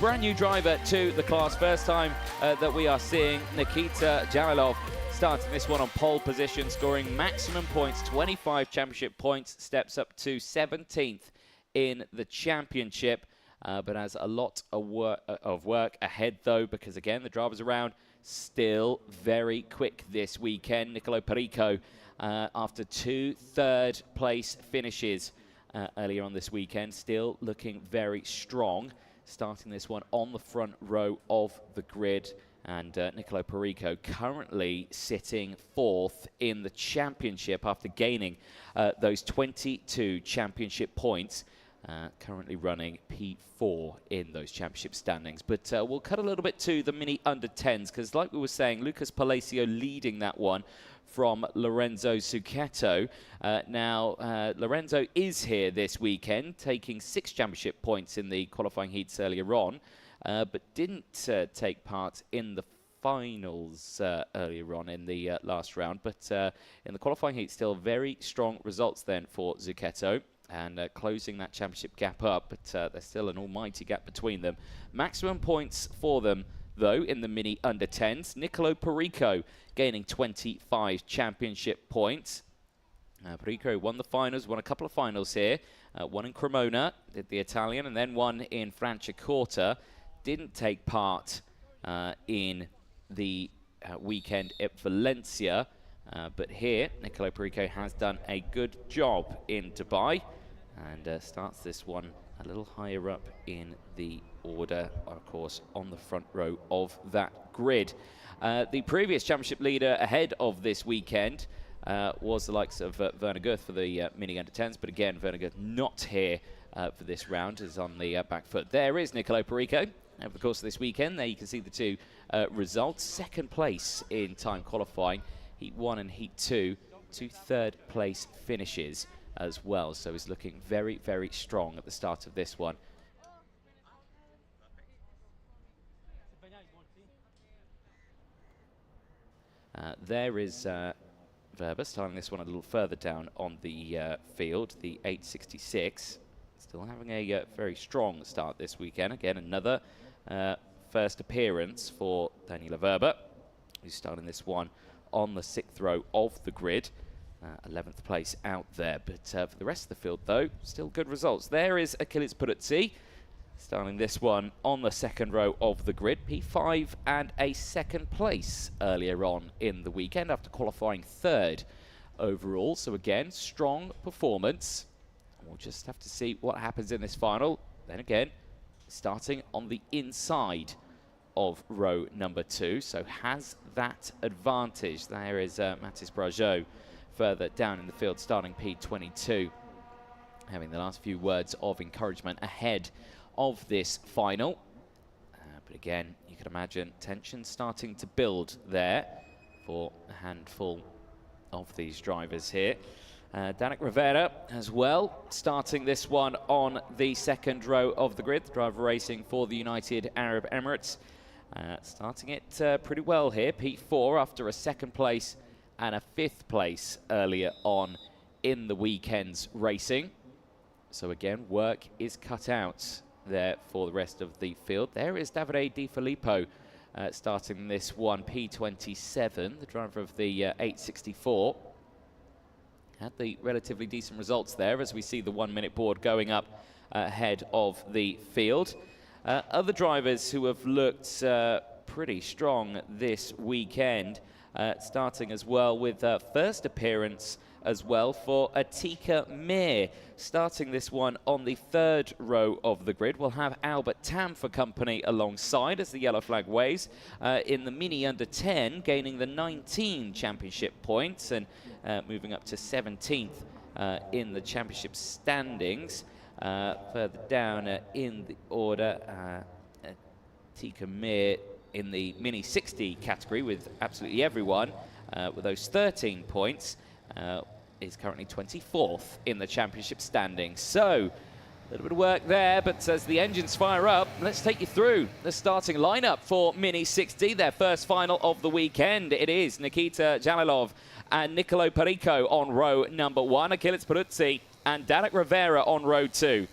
brand new driver to the class. First time that we are seeing Nikita Jalilov starting this one on pole position, scoring maximum points, 25 championship points, steps up to 17th in the championship. But has a lot of work ahead, though, because, again, the drivers around still very quick this weekend. Nicolo Perico, after 2 third-place finishes earlier on this weekend, still looking very strong, starting this one on the front row of the grid. And Nicolo Perico currently sitting 4th in the championship after gaining those 22 championship points. Currently running P4 in those championship standings. But we'll cut a little bit to the mini under-10s, because like we were saying, Lucas Palacio leading that one from Lorenzo Zucchetto. Now, Lorenzo is here this weekend, taking 6 championship points in the qualifying heats earlier on, but didn't take part in the finals earlier on in the last round. But in the qualifying heat, still very strong results then for Zucchetto. And closing that championship gap up, but there's still an almighty gap between them. Maximum points for them, though, in the mini under-10s. Nicolo Perico gaining 25 championship points. Perico won the finals, won a couple of finals here. One in Cremona, did the Italian, and then one in Franciacorta. Didn't take part in the weekend at Valencia. But here, Nicolo Perico has done a good job in Dubai and starts this one a little higher up in the order, of course, on the front row of that grid. The previous championship leader ahead of this weekend was the likes of Werner Guth for the mini under-10s, but again, Werner Guth not here for this round, is on the back foot. There is Nicolo Perico. Over the course of this weekend, there you can see the 2 results. 2nd place in time qualifying. Heat 1 and Heat 2, 2 third-place finishes as well. So he's looking very, very strong at the start of this one. There is Verba starting this one a little further down on the field, the 866. Still having a very strong start this weekend. Again, another first appearance for Daniela Verba, who's starting this one on the 6th row of the grid. 11th place out there. But for the rest of the field, though, still good results. There is Achilles Puruzzi, starting this one on the 2nd row of the grid. P5 and a 2nd place earlier on in the weekend after qualifying 3rd overall. So again, strong performance. We'll just have to see what happens in this final. Then again, starting on the inside of row number 2, so has that advantage. There is Mathis Brageau further down in the field, starting P22, having the last few words of encouragement ahead of this final. But again, you can imagine tension starting to build there for a handful of these drivers here. Danik Rivera as well, starting this one on the 2nd row of the grid, the driver racing for the United Arab Emirates. Starting it pretty well here, P4 after a 2nd place and a 5th place earlier on in the weekend's racing. So again, work is cut out there for the rest of the field. There is Davide Di Filippo starting this one, P27, the driver of the 864. Had the relatively decent results there as we see the 1-minute board going up ahead of the field. Other drivers who have looked pretty strong this weekend, starting as well with first appearance as well for Atika Mir, starting this one on the 3rd row of the grid. We'll have Albert Tam for company alongside as the yellow flag waves in the mini under 10, gaining the 19 championship points and moving up to 17th in the championship standings. Further down in the order, Atika Mir in the Mini 60 category with absolutely everyone, with those 13 points, is currently 24th in the championship standings. So, a little bit of work there, but as the engines fire up, let's take you through the starting lineup for Mini 60, their first final of the weekend. It is Nikita Jalilov and Nicolo Perico on row number 1, Achilles Peruzzi and Danik Rivera on row 2.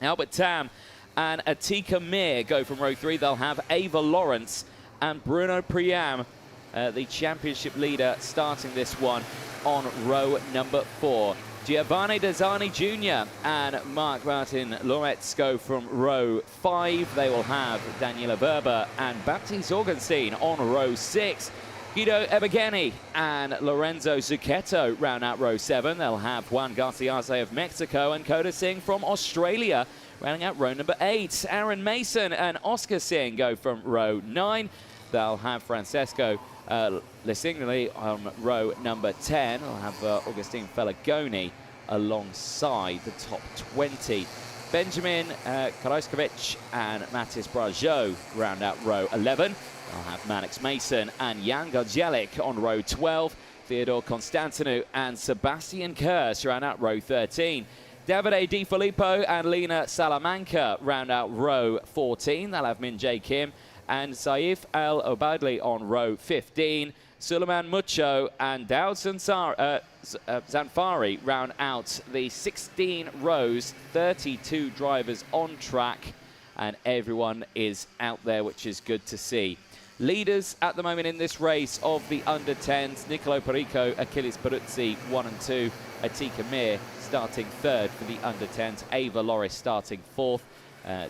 Albert Tam and Atika Mir go from row 3. They'll have Ava Lawrence and Bruno Priam, the championship leader, starting this one on row number 4. Giovanni Desani Jr. and Mark Martin Loretz go from row 5. They will have Daniela Verba and Baptiste Augenstein on row 6. Guido Ebegeni and Lorenzo Zucchetto round out row 7. They'll have Juan Garciase of Mexico and Koda Singh from Australia rounding out row number 8. Aaron Mason and Oscar Singh go from row 9. They'll have Francesco Lesignoli on row number 10. They'll have Augustine Felagoni alongside the top 20. Benjamin Karajkovic and Matis Brajo round out row 11. They'll have Manix Mason and Jan Godjelik on row 12. Theodore Constantinou and Sebastian Kurz round out row 13. Davide Di Filippo and Lena Salamanca round out row 14. They'll have Min Jae Kim and Saif Al Obadli on row 15. Suleiman Mucho and Daud Zanfari round out the 16 rows, 32 drivers on track, and everyone is out there, which is good to see. Leaders at the moment in this race of the under-10s, Nicolo Perico, Achilles Peruzzi 1 and 2, Atika Mir starting 3rd for the under-10s, Ava Loris starting 4th,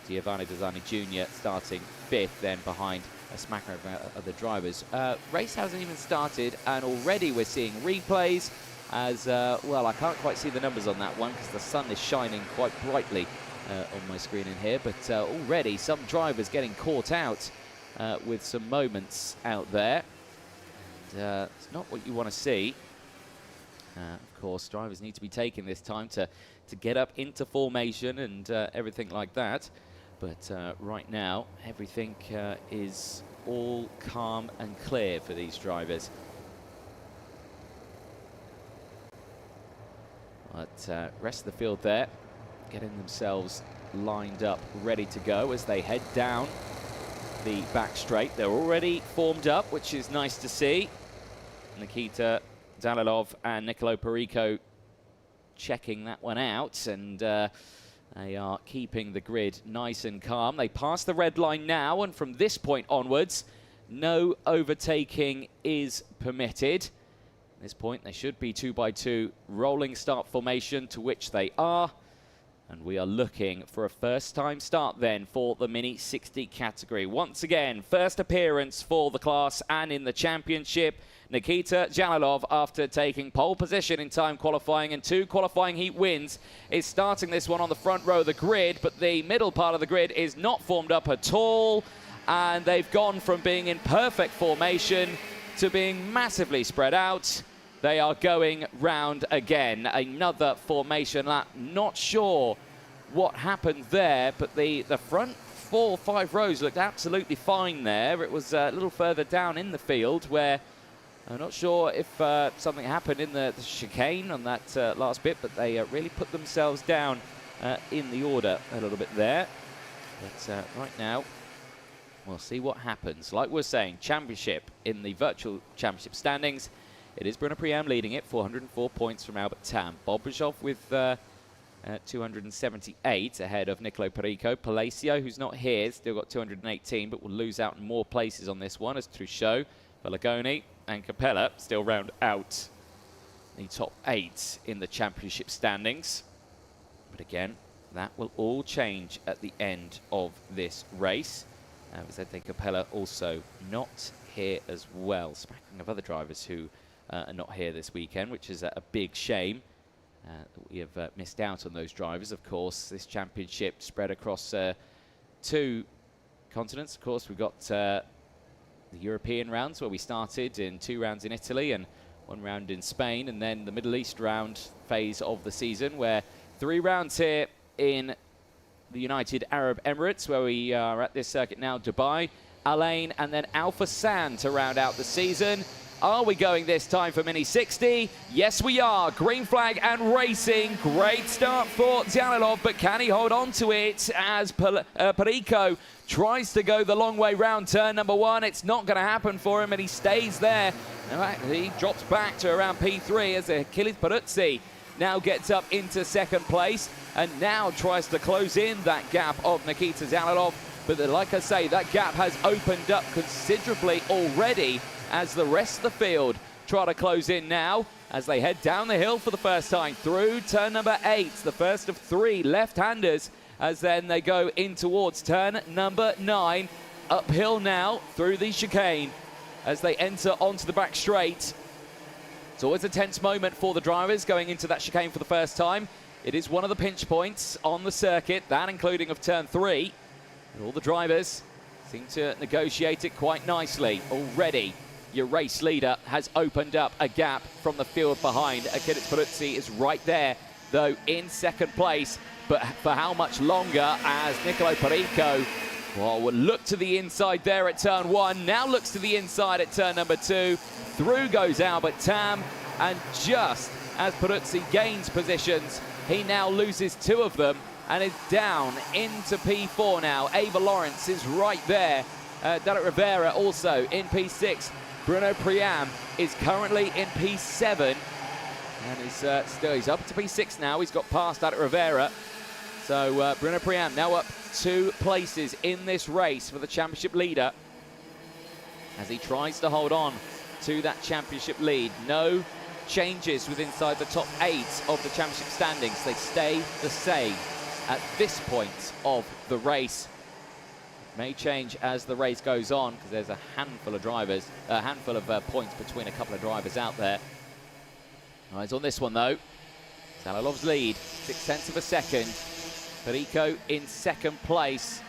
Giovanni Desani Jr. starting 5th, then behind a smacker of other drivers. Race hasn't even started, and already we're seeing replays as, well, I can't quite see the numbers on that one because the sun is shining quite brightly on my screen in here, but already some drivers getting caught out with some moments out there. It's not what you want to see. Of course, drivers need to be taking this time to get up into formation and everything like that. But right now, everything is all calm and clear for these drivers. But rest of the field there, getting themselves lined up, ready to go as they head down the back straight. They're already formed up, which is nice to see. Nikita Dalilov and Nicolo Perico checking that one out, and they are keeping the grid nice and calm. They pass the red line now, and from this point onwards, no overtaking is permitted. At this point, they should be 2x2 rolling start formation, to which they are. And we are looking for a first-time start then for the Mini 60 category. Once again, first appearance for the class and in the championship. Nikita Jalilov, after taking pole position in time qualifying and 2 qualifying heat wins, is starting this one on the front row of the grid, but the middle part of the grid is not formed up at all, and they've gone from being in perfect formation to being massively spread out. They are going round again. Another formation lap. Not sure what happened there, but the front 4 or 5 rows looked absolutely fine there. It was a little further down in the field where I'm not sure if something happened in the chicane on that last bit, but they really put themselves down in the order a little bit there. But right now, we'll see what happens. Like we're saying, championship in the virtual championship standings. It is Bruno Priam leading it, 404 points from Albert Tam. Bobrikov with 278 ahead of Nicolo Perico. Palacio, who's not here, still got 218, but will lose out in more places on this one as Truchot, Pelagoni and Capella still round out the top 8 in the championship standings. But again, that will all change at the end of this race. Vicente Capella also not here as well. Smacking of other drivers who are not here this weekend, which is a big shame. We have missed out on those drivers. Of course, this championship spread across 2 continents. Of course, we've got the European rounds, where we started in 2 rounds in Italy and 1 round in Spain, and then the Middle East round phase of the season, where 3 rounds here in the United Arab Emirates, where we are at this circuit now, Dubai, Alain, and then Alpha San to round out the season. Are we going this time for Mini 60? Yes, we are. Green flag and racing. Great start for Zyanilov, but can he hold on to it as Perico tries to go the long way round turn number 1? It's not going to happen for him, and he stays there. In fact, he drops back to around P3 as Achilles Peruzzi now gets up into second place and now tries to close in that gap of Nikita Zyanilov. But like I say, that gap has opened up considerably already as the rest of the field try to close in now as they head down the hill for the first time through turn number 8, the first of 3 left-handers, as then they go in towards turn number 9, uphill now through the chicane as they enter onto the back straight. It's always a tense moment for the drivers going into that chicane for the first time. It is one of the pinch points on the circuit, that including of turn 3. And all the drivers seem to negotiate it quite nicely already. Your race leader has opened up a gap from the field behind. Achilles Peruzzi is right there, though, in second place. But for how much longer as Nicolo Perico would look to the inside there at turn 1, now looks to the inside at turn number 2. Through goes Albert Tam, and just as Peruzzi gains positions, he now loses 2 of them and is down into P4 now. Ava Lawrence is right there. Dalet Rivera also in P6. Bruno Priam is currently in P7 and he's up to P6 now. He's got past Dalet Rivera. So Bruno Priam now up 2 places in this race for the championship leader as he tries to hold on to that championship lead. No changes with inside the top 8 of the championship standings. They stay the same at this point of the race. May change as the race goes on because there's a handful of drivers, a handful of points between a couple of drivers out there. Eyes on this one though. Zanilov's lead, 0.6 of a second. Perico in second place.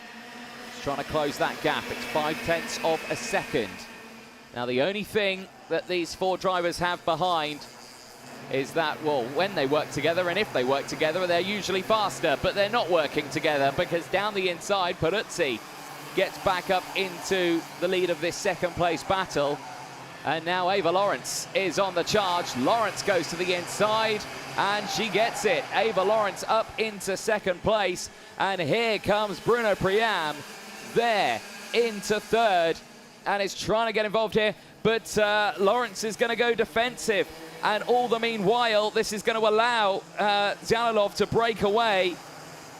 He's trying to close that gap. It's 0.5 of a second. Now the only thing that these 4 drivers have behind is that, well, when they work together and if they work together, they're usually faster, but they're not working together because down the inside, Peruzzi gets back up into the lead of this second place battle. And now Ava Lawrence is on the charge. Lawrence goes to the inside and she gets it. Ava Lawrence up into second place. And here comes Bruno Priam there into third and is trying to get involved here. But Lawrence is going to go defensive. And all the meanwhile, this is going to allow Zyanilov to break away.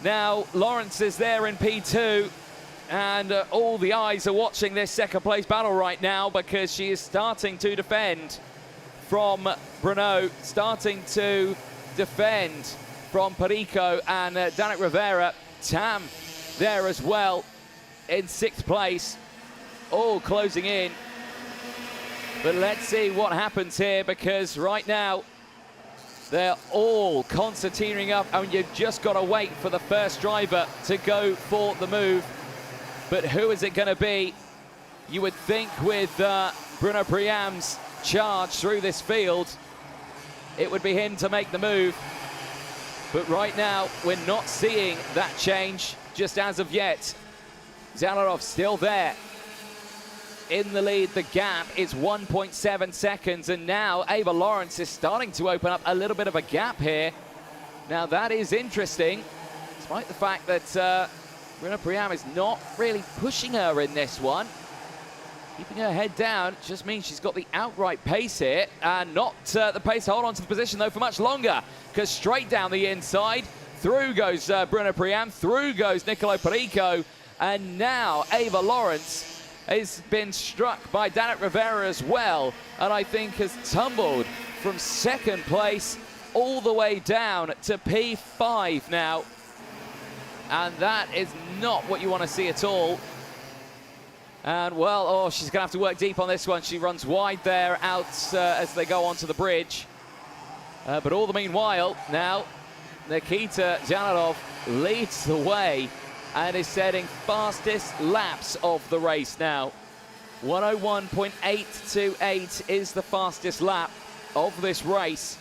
Now Lawrence is there in P2. And all the eyes are watching this second place battle right now because she is starting to defend from Bruno, starting to defend from Perico and Dalet Rivera. Tam there as well in 6th place, all closing in. But let's see what happens here because right now they're all concertinaing up. I mean, you've just got to wait for the first driver to go for the move. But who is it going to be? You would think with Bruno Priam's charge through this field, it would be him to make the move. But right now, we're not seeing that change just as of yet. Zyanilov still there. In the lead, the gap is 1.7 seconds. And now Ava Lawrence is starting to open up a little bit of a gap here. Now that is interesting, despite the fact that Bruno Priam is not really pushing her in this one. Keeping her head down just means she's got the outright pace here and not the pace to hold on to the position though for much longer because straight down the inside, through goes Bruno Priam, through goes Nicolo Perico, and now Ava Lawrence has been struck by Dalet Rivera as well, and I think has tumbled from second place all the way down to P5 now. And that is not what you want to see at all. And, well, oh, she's going to have to work deep on this one. She runs wide there out as they go onto the bridge. But all the meanwhile, now, Nikita Zyanilov leads the way and is setting fastest laps of the race now. 101.828 is the fastest lap of this race.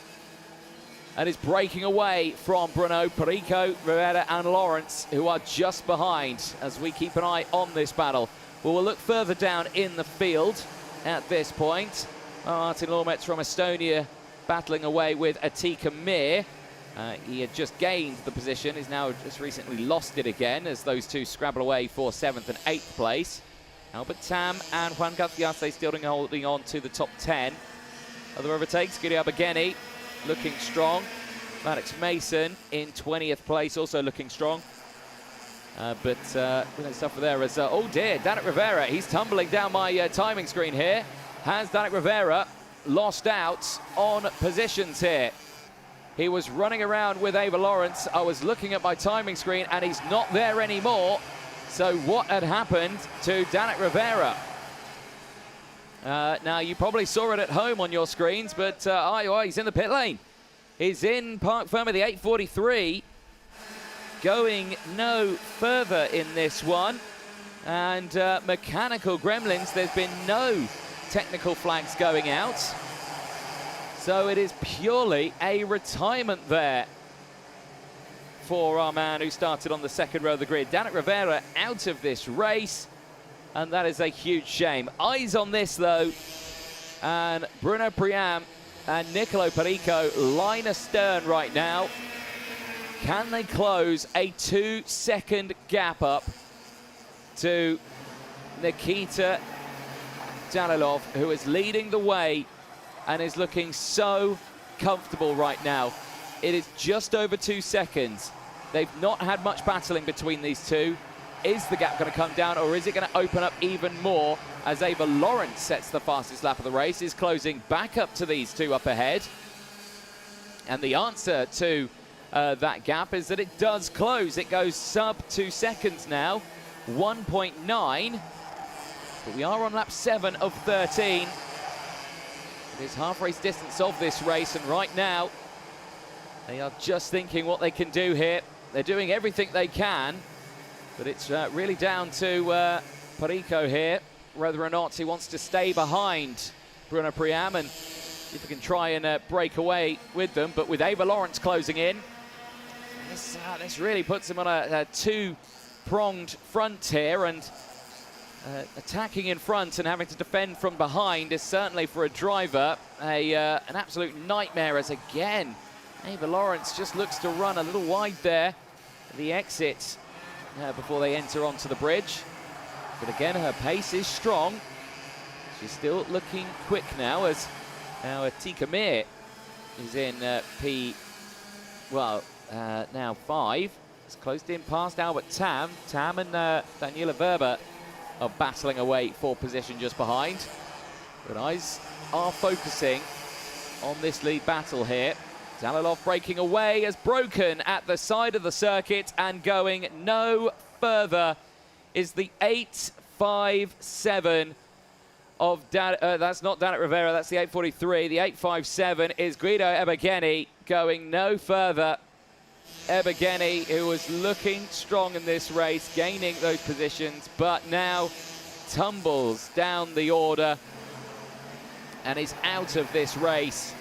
And is breaking away from Bruno, Perico, Rivera and Lawrence, who are just behind as we keep an eye on this battle Well, we'll look further down in the field at this point. Martin Lormetz from Estonia battling away with Atika Mir. He had just gained the position, he's now just recently lost it again as those two scrabble away for 7th and 8th place. Albert Tam and Juan Gaciase still holding on to the top 10. Other overtakes, Giri Abageni looking strong. Maddox Mason in 20th place, also looking strong. But we don't suffer there as, oh dear, Danik Rivera, he's tumbling down my timing screen here. Has Danik Rivera lost out on positions here? He was running around with Ava Lawrence. I was looking at my timing screen and he's not there anymore. So what had happened to Danik Rivera? Now, you probably saw it at home on your screens, but he's in the pit lane. He's in Park Fermé, the 843. Going no further in this one. And Mechanical Gremlins, there's been no technical flags going out. So it is purely a retirement there for our man who started on the second row of the grid. Danik Rivera out of this race, and that is a huge shame. Eyes on this, though, and Bruno Priam and Nicolo Perico line astern right now. Can they close a 2-second gap up to Nikita Danilov, who is leading the way and is looking so comfortable right now? It is just over 2 seconds. They've not had much battling between these two. Is the gap going to come down, or is it going to open up even more as Ava Lawrence sets the fastest lap of the race, is closing back up to these two up ahead? And the answer to that gap is that it does close. It goes sub 2 seconds now, 1.9. But we are on lap 7 of 13. It is half race distance of this race, and right now they are just thinking what they can do here. They're doing everything they can, but it's really down to Perico here, whether or not he wants to stay behind Bruno Priam and if he can try and break away with them. But with Ava Lawrence closing in, this really puts him on a two-pronged front here, and attacking in front and having to defend from behind is certainly, for a driver, an absolute nightmare, as again Ava Lawrence just looks to run a little wide there at the exit before they enter onto the bridge. But again, her pace is strong. She's still looking quick now, as now Atika Mir is in now 5. It's closed in past Albert Tam. Tam and Daniela Verba are battling away for position just behind. But eyes are focusing on this lead battle here. Danilov breaking away, has broken at the side of the circuit, and going no further is the 857 of that's not Danik Rivera, that's the 843. The 857 is Guido Ebageni, going no further. Ebageni, who was looking strong in this race, gaining those positions, but now tumbles down the order and is out of this race.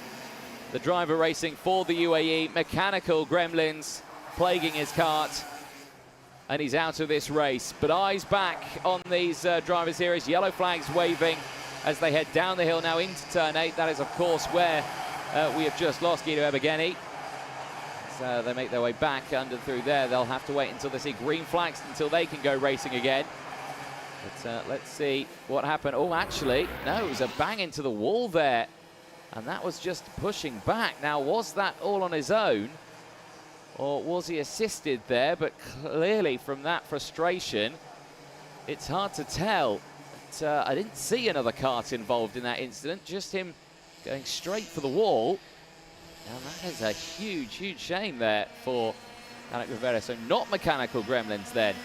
The driver racing for the UAE, Mechanical Gremlins, plaguing his kart, and he's out of this race. But eyes back on these drivers here as yellow flags waving as they head down the hill now into turn 8. That is, of course, where we have just lost Guido Ebageni. So they make their way back through there. They'll have to wait until they see green flags until they can go racing again. But let's see what happened. Oh, actually, no, it was a bang into the wall there. And that was just pushing back. Now, was that all on his own, or was he assisted there? But clearly from that frustration, it's hard to tell. But, I didn't see another kart involved in that incident, just him going straight for the wall. And that is a huge, huge shame there for Danik Rivera. So not Mechanical Gremlins then.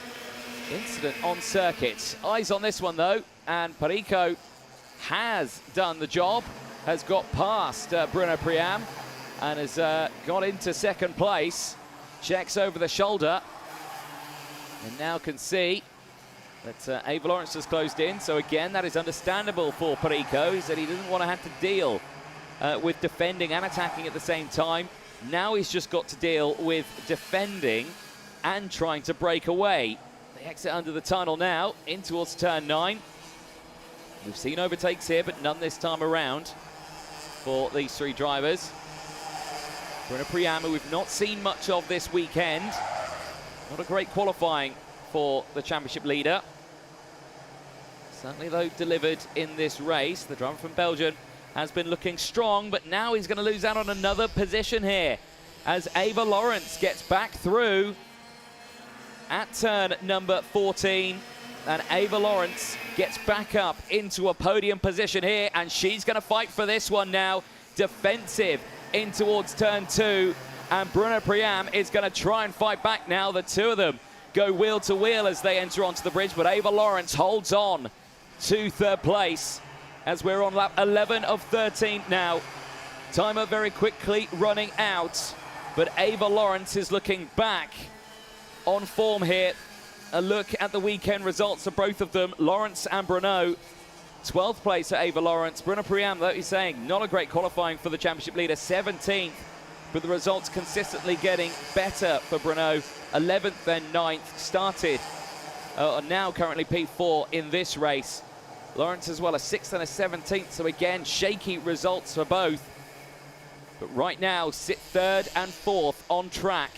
Incident on circuit. Eyes on this one, though. And Perico has done the job. Has got past Bruno Priam and has got into second place. Checks over the shoulder and now can see that Ava Lawrence has closed in. So again, that is understandable for Perico. He said he doesn't want to have to deal with defending and attacking at the same time. Now he's just got to deal with defending and trying to break away. They exit under the tunnel now, in towards turn 9. We've seen overtakes here, but none this time around for these three drivers. Bruno Priam, who we've not seen much of this weekend. Not a great qualifying for the championship leader. Certainly, though, delivered in this race. The driver from Belgium has been looking strong, but now he's going to lose out on another position here as Ava Lawrence gets back through at turn number 14. And Ava Lawrence gets back up into a podium position here, and she's going to fight for this one now. Defensive in towards turn 2, and Bruno Priam is going to try and fight back now. The two of them go wheel to wheel as they enter onto the bridge, but Ava Lawrence holds on to third place as we're on lap 11 of 13 now. Timer very quickly running out, but Ava Lawrence is looking back on form here. A look at the weekend results of both of them, Lawrence and Bruno. 12th place for Ava Lawrence. Bruno Priam, though he's saying, not a great qualifying for the championship leader, 17th, but the results consistently getting better for Bruno. 11th and 9th, started, now currently P4 in this race. Lawrence as well, a 6th and a 17th, so again, shaky results for both. But right now, sit 3rd and 4th on track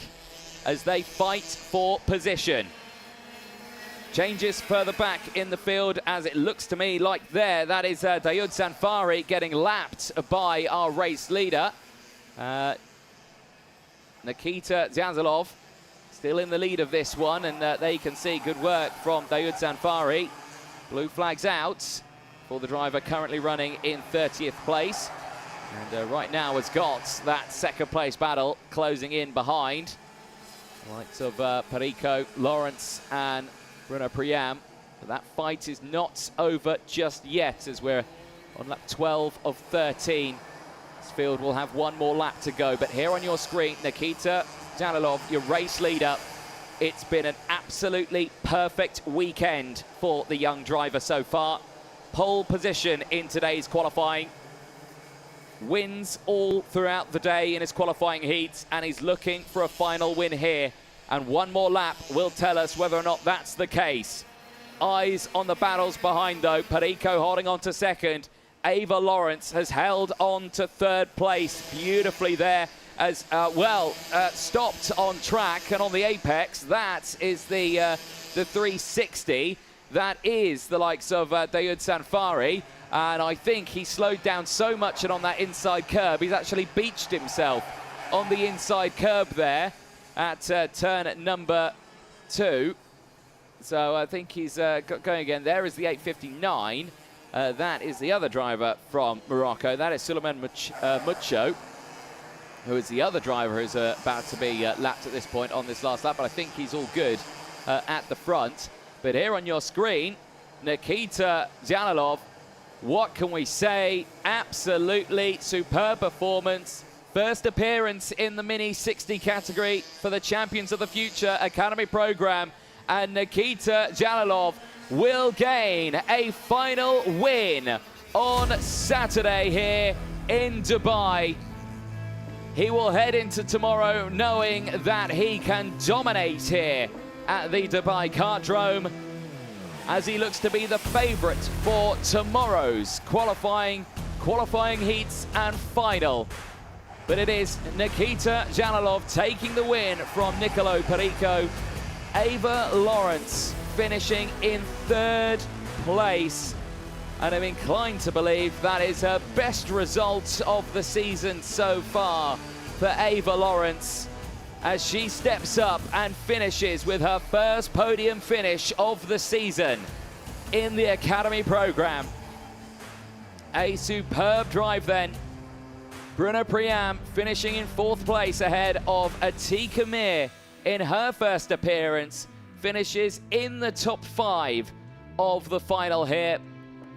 as they fight for position. Changes further back in the field, as it looks to me like that is Dayoud Sanfari getting lapped by our race leader. Nikita Zyazalov still in the lead of this one, and there you can see good work from Dayoud Sanfari. Blue flags out for the driver currently running in 30th place. And right now has got that second place battle closing in behind. The likes of Perico, Lawrence and Bruno Priam. But that fight is not over just yet as we're on lap 12 of 13. This field will have one more lap to go. But here on your screen, Nikita Zyazalov, your race leader. It's been an absolutely perfect weekend for the young driver so far. Pole position in today's qualifying. Wins all throughout the day in his qualifying heats, and he's looking for a final win here. And one more lap will tell us whether or not that's the case. Eyes on the battles behind, though. Perico holding on to second. Ava Lawrence has held on to third place beautifully there as stopped on track and on the apex. That is the 360. That is the likes of Dayoud Sanfari. And I think he slowed down so much, and on that inside curb, he's actually beached himself on the inside curb there at turn number 2. So I think he's going again. There is the 859. That is the other driver from Morocco. That is Suleiman Mucho, who is the other driver who's about to be lapped at this point on this last lap. But I think he's all good at the front. But here on your screen, Nikita Zyazalov, what can we say? Absolutely superb performance. First appearance in the Mini 60 category for the Champions of the Future Academy program. And Nikita Zyazalov will gain a final win on Saturday here in Dubai. He will head into tomorrow knowing that he can dominate here at the Dubai Kartodrome, as he looks to be the favourite for tomorrow's qualifying heats and final. But it is Nikita Zyazalov taking the win from Nicolo Perico. Ava Lawrence finishing in third place. And I'm inclined to believe that is her best result of the season so far for Ava Lawrence, as she steps up and finishes with her first podium finish of the season in the Academy program. A superb drive then. Bruno Priam finishing in 4th place ahead of Atika Mir in her first appearance. Finishes in the top 5 of the final here.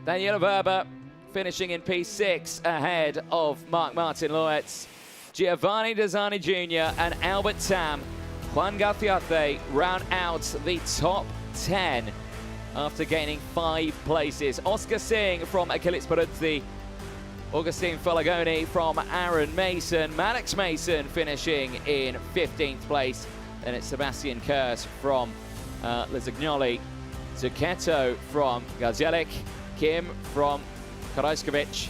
Daniela Verber finishing in P6 ahead of Marc-Martin Loetz. Giovanni Desani Jr. and Albert Tam, Juan Garciate round out the top 10 after gaining 5 places. Oscar Singh from Achilles Peruzzi, Augustine Falagoni from Aaron Mason, Maddox Mason finishing in 15th place. Then it's Sebastian Kurz from Lizagnoli, Zucchetto from Gazielik, Kim from Karajskovic,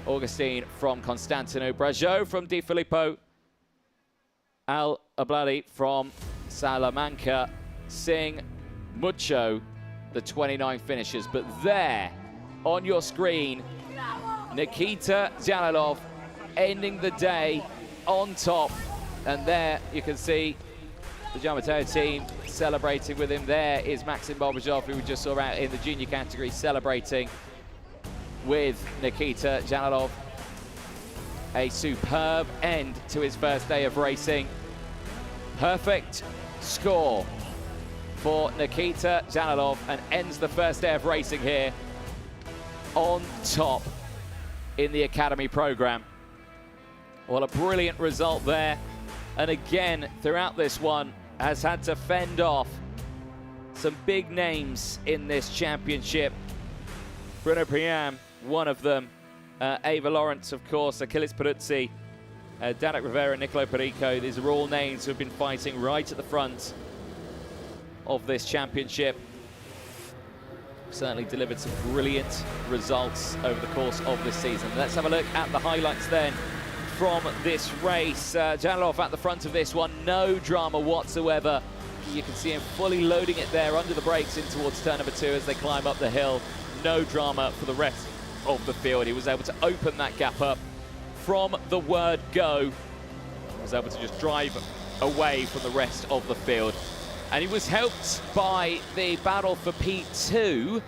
Augustine from Constantino, Brajot from Di Filippo, Al Abladi from Salamanca, Singh, Mucho, the 29 finishers. But there, on your screen, Nikita Zhalilov ending the day on top. And there you can see the Gian Matteo team celebrating with him. There is Maxim Bobajov, who we just saw out in the junior category, celebrating with Nikita Zhalilov. A superb end to his first day of racing. Perfect score for Nikita Zhalilov, and ends the first day of racing here on top in the Academy program. Well, a brilliant result there. And again, throughout this one, has had to fend off some big names in this championship. Bruno Priam, one of them. Ava Lawrence, of course, Achilles Peruzzi, Danik Rivera, Nicolo Perico. These are all names who have been fighting right at the front of this championship. Certainly delivered some brilliant results over the course of this season. Let's have a look at the highlights then from this race. Zhalilov at the front of this one, no drama whatsoever. You can see him fully loading it there under the brakes in towards turn number 2 as they climb up the hill. No drama for the rest of the field. He was able to open that gap up from the word go. Was able to just drive away from the rest of the field. And he was helped by the battle for P2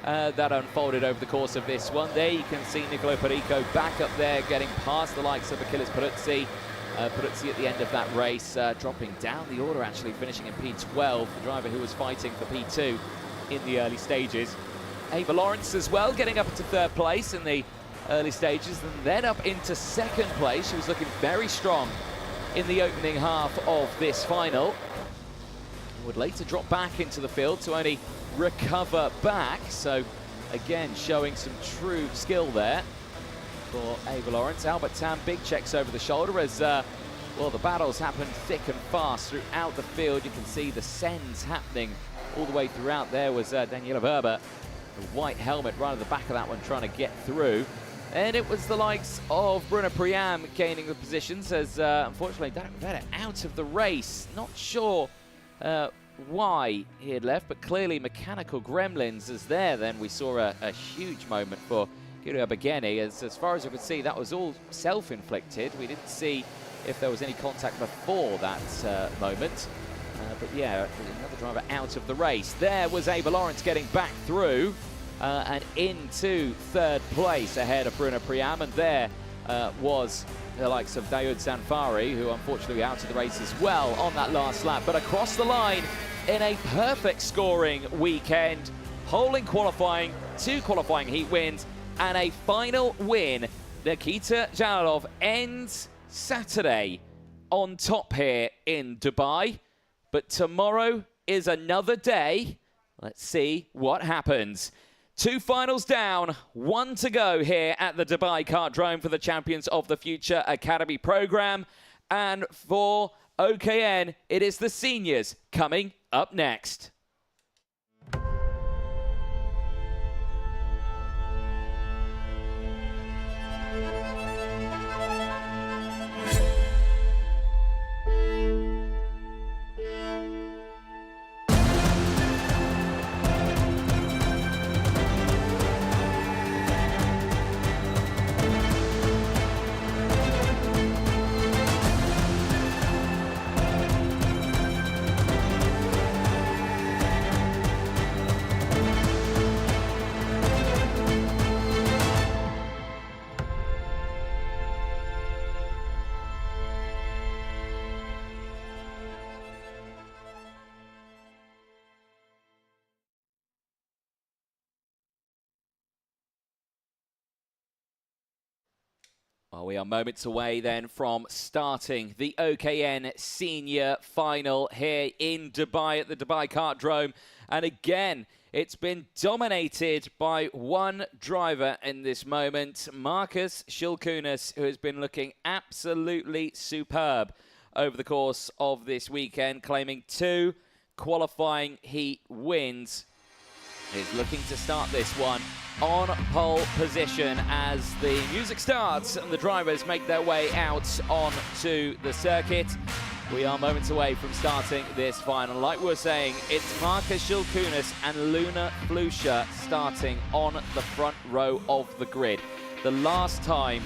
that unfolded over the course of this one. There you can see Nicolo Perico back up there, getting past the likes of Achilles Peruzzi. Peruzzi at the end of that race, dropping down the order, actually finishing in P12, the driver who was fighting for P2 in the early stages. Ava Lawrence as well, getting up into 3rd place in the early stages, and then up into 2nd place. She was looking very strong in the opening half of this final. Would later drop back into the field to only recover back. So again, showing some true skill there for Ava Lawrence. Albert Tam, big checks over the shoulder as well, the battles happened thick and fast throughout the field. You can see the sends happening all the way throughout. There was Daniela Verba, the white helmet right at the back of that one, trying to get through. And it was the likes of Bruno Priam gaining the positions as unfortunately Danik Rivera out of the race. Not sure why he had left, but clearly mechanical gremlins is there. Then we saw a huge moment for Giulio Bageni. As far as you could see, that was all self-inflicted. We didn't see if there was any contact before that moment. But yeah, another driver out of the race. There was Ava Lawrence getting back through and into 3rd place ahead of Bruno Priam. And there was the likes of Daoud Zanfari, who unfortunately out of the race as well on that last lap. But across the line in a perfect scoring weekend, pole in qualifying, 2 qualifying heat wins, and a final win. Nikita Zhalilov ends Saturday on top here in Dubai. But tomorrow is another day. Let's see what happens. 2 finals down, 1 to go here at the Dubai Kartodrome for the Champions of the Future Academy program. And for OKN, it is the seniors coming up next. Well, we are moments away then from starting the OKN Senior Final here in Dubai at the Dubai Kartodrome. And again, it's been dominated by one driver in this moment, Marcus Shilkunas, who has been looking absolutely superb over the course of this weekend, claiming 2 qualifying heat wins, is looking to start this one on pole position as the music starts and the drivers make their way out onto the circuit. We are moments away from starting this final. Like we were saying, it's Marcus Schilkunis and Luna Flusha starting on the front row of the grid. The last time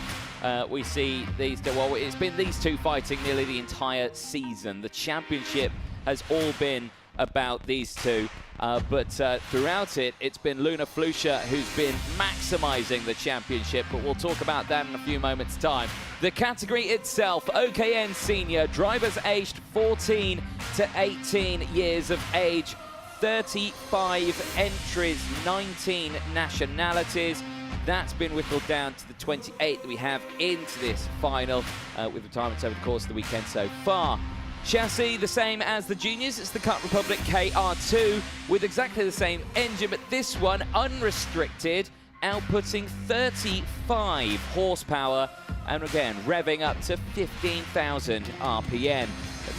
we see these two, well, it's been these two fighting nearly the entire season. The championship has all been about these two. But throughout it, it's been Luna Flusha who's been maximizing the championship, but we'll talk about that in a few moments' time. The category itself, OKN Senior, drivers aged 14 to 18 years of age, 35 entries, 19 nationalities. That's been whittled down to the 28 that we have into this final, with retirements over the course of the weekend so far. Chassis the same as the juniors, it's the Kart Republic KR2 with exactly the same engine, but this one unrestricted, outputting 35 horsepower and again revving up to 15,000 RPM.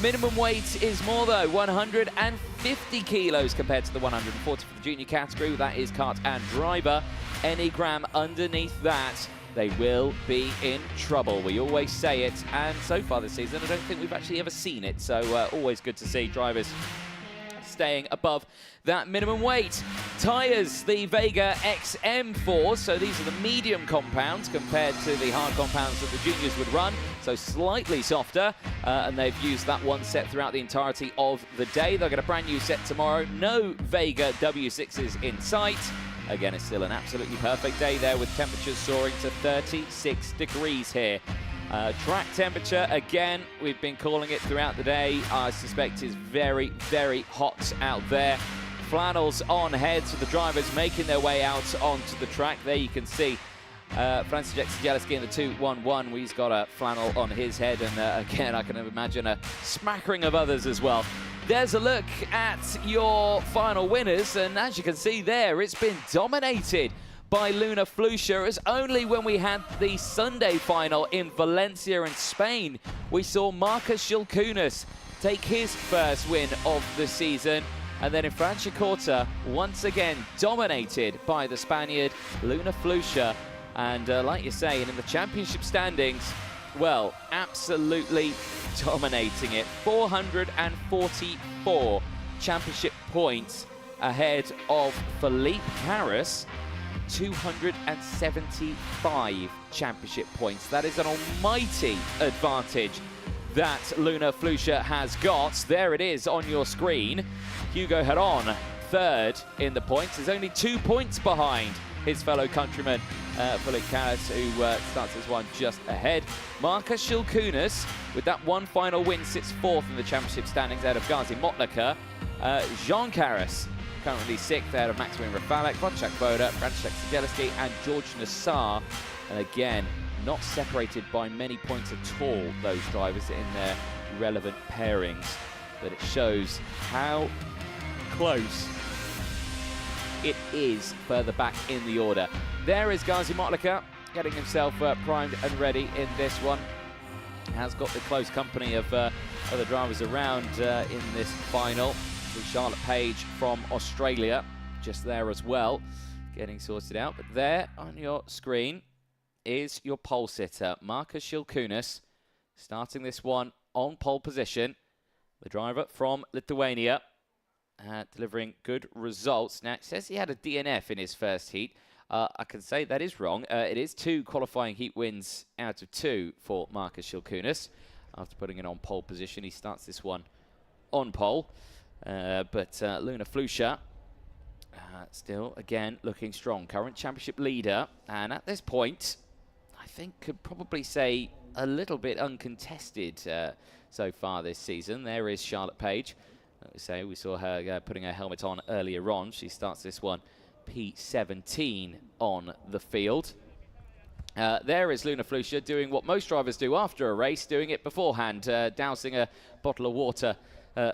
Minimum weight is more though, 150 kilos compared to the 140 for the junior category. That is kart and driver. Any gram underneath that, they will be in trouble. We always say it, and so far this season, I don't think we've actually ever seen it. So always good to see drivers staying above that minimum weight. Tyres, the Vega XM4, so these are the medium compounds compared to the hard compounds that the juniors would run, so slightly softer, and they've used that one set throughout the entirety of the day. They'll get a brand new set tomorrow. No Vega W6s in sight. Again, it's still an absolutely perfect day there with temperatures soaring to 36 degrees here. Track temperature, again, we've been calling it throughout the day. I suspect is very, very hot out there. Flannels on heads for the drivers making their way out onto the track. There you can see Francis Jeliski in the 211. He's got a flannel on his head, and again, I can imagine a smattering of others as well. There's a look at your final winners, and as you can see there, it's been dominated by Luna Flusha, as only when we had the Sunday final in Valencia in Spain, we saw Marcus Schilkunis take his first win of the season. And then in Franciacorta, once again dominated by the Spaniard Luna Flusha. And like you say, and in the championship standings, well, absolutely dominating it. 444 championship points ahead of Felipe Carras, 275 championship points. That is an almighty advantage that Luna Flusha has got. There it is on your screen. Hugo Heron, third in the points, is only 2 points behind his fellow countryman, Felipe Carras, who starts this one just ahead. Marcus Schilkunis, with that one final win, sits fourth in the championship standings out of Gazi Motlaka. Jean Carras, currently sixth out of Maximilian Rafalek, Wojciech Boda, Franciszek Siedzielski, and George Nassar. And again, not separated by many points at all, those drivers in their relevant pairings. But it shows how close it is further back in the order. There is Gazi Motlaka getting himself primed and ready in this one. Has got the close company of other drivers around in this final. With Charlotte Page from Australia just there as well, getting sorted out. But there on your screen is your pole sitter, Marcus Schilkunis, starting this one on pole position. The driver from Lithuania, delivering good results. Now, it says he had a DNF in his first heat. I can say that is wrong. It is 2 qualifying heat wins out of 2 for Marcus Schilkunis. After putting it on pole position, he starts this one on pole. But Luna Flusha still, again, looking strong. Current championship leader. And at this point, I think could probably say a little bit uncontested so far this season. There is Charlotte Page. We saw her putting her helmet on earlier on. She starts this one P17 on the field. There is Luna Flusha doing what most drivers do after a race, doing it beforehand, dousing a bottle of water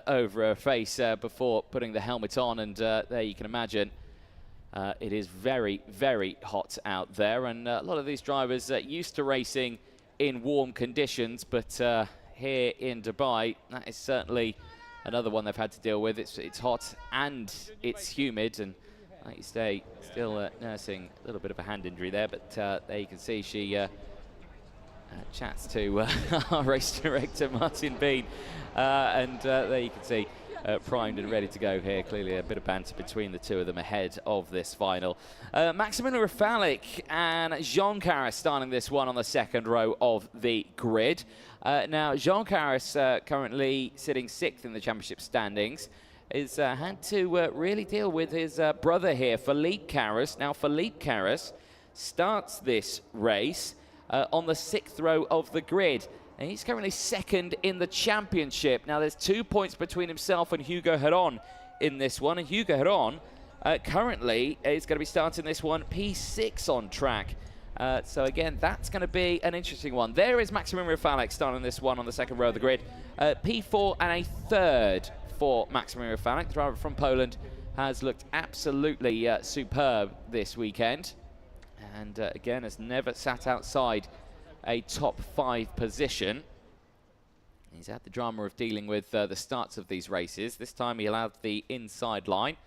over her face before putting the helmet on. And there you can imagine it is very, very hot out there. And a lot of these drivers used to racing in warm conditions, but here in Dubai, that is certainly another one they've had to deal with. It's hot and it's humid, and like you say, still nursing a little bit of a hand injury there, but there you can see she chats to our race director, Martin Bean, and there you can see primed and ready to go here. Clearly a bit of banter between the two of them ahead of this final. Maximilian Rafalik and Jean Caras starting this one on the second row of the grid. Now, Jean Caras, currently sitting 6th in the championship standings, has had to really deal with his brother here, Philippe Caras. Now, Philippe Caras starts this race on the 6th row of the grid. And he's currently 2nd in the championship. Now, there's 2 points between himself and Hugo Heron in this one. And Hugo Heron currently is going to be starting this one P6 on track. So, again, that's going to be an interesting one. There is Maximilian Rafalik starting this one on the 2nd row of the grid. P4 and a 3rd for Maximilian Rafalik. The driver from Poland has looked absolutely superb this weekend. And, again, has never sat outside a top 5 position. He's had the drama of dealing with the starts of these races. This time he allowed the inside line.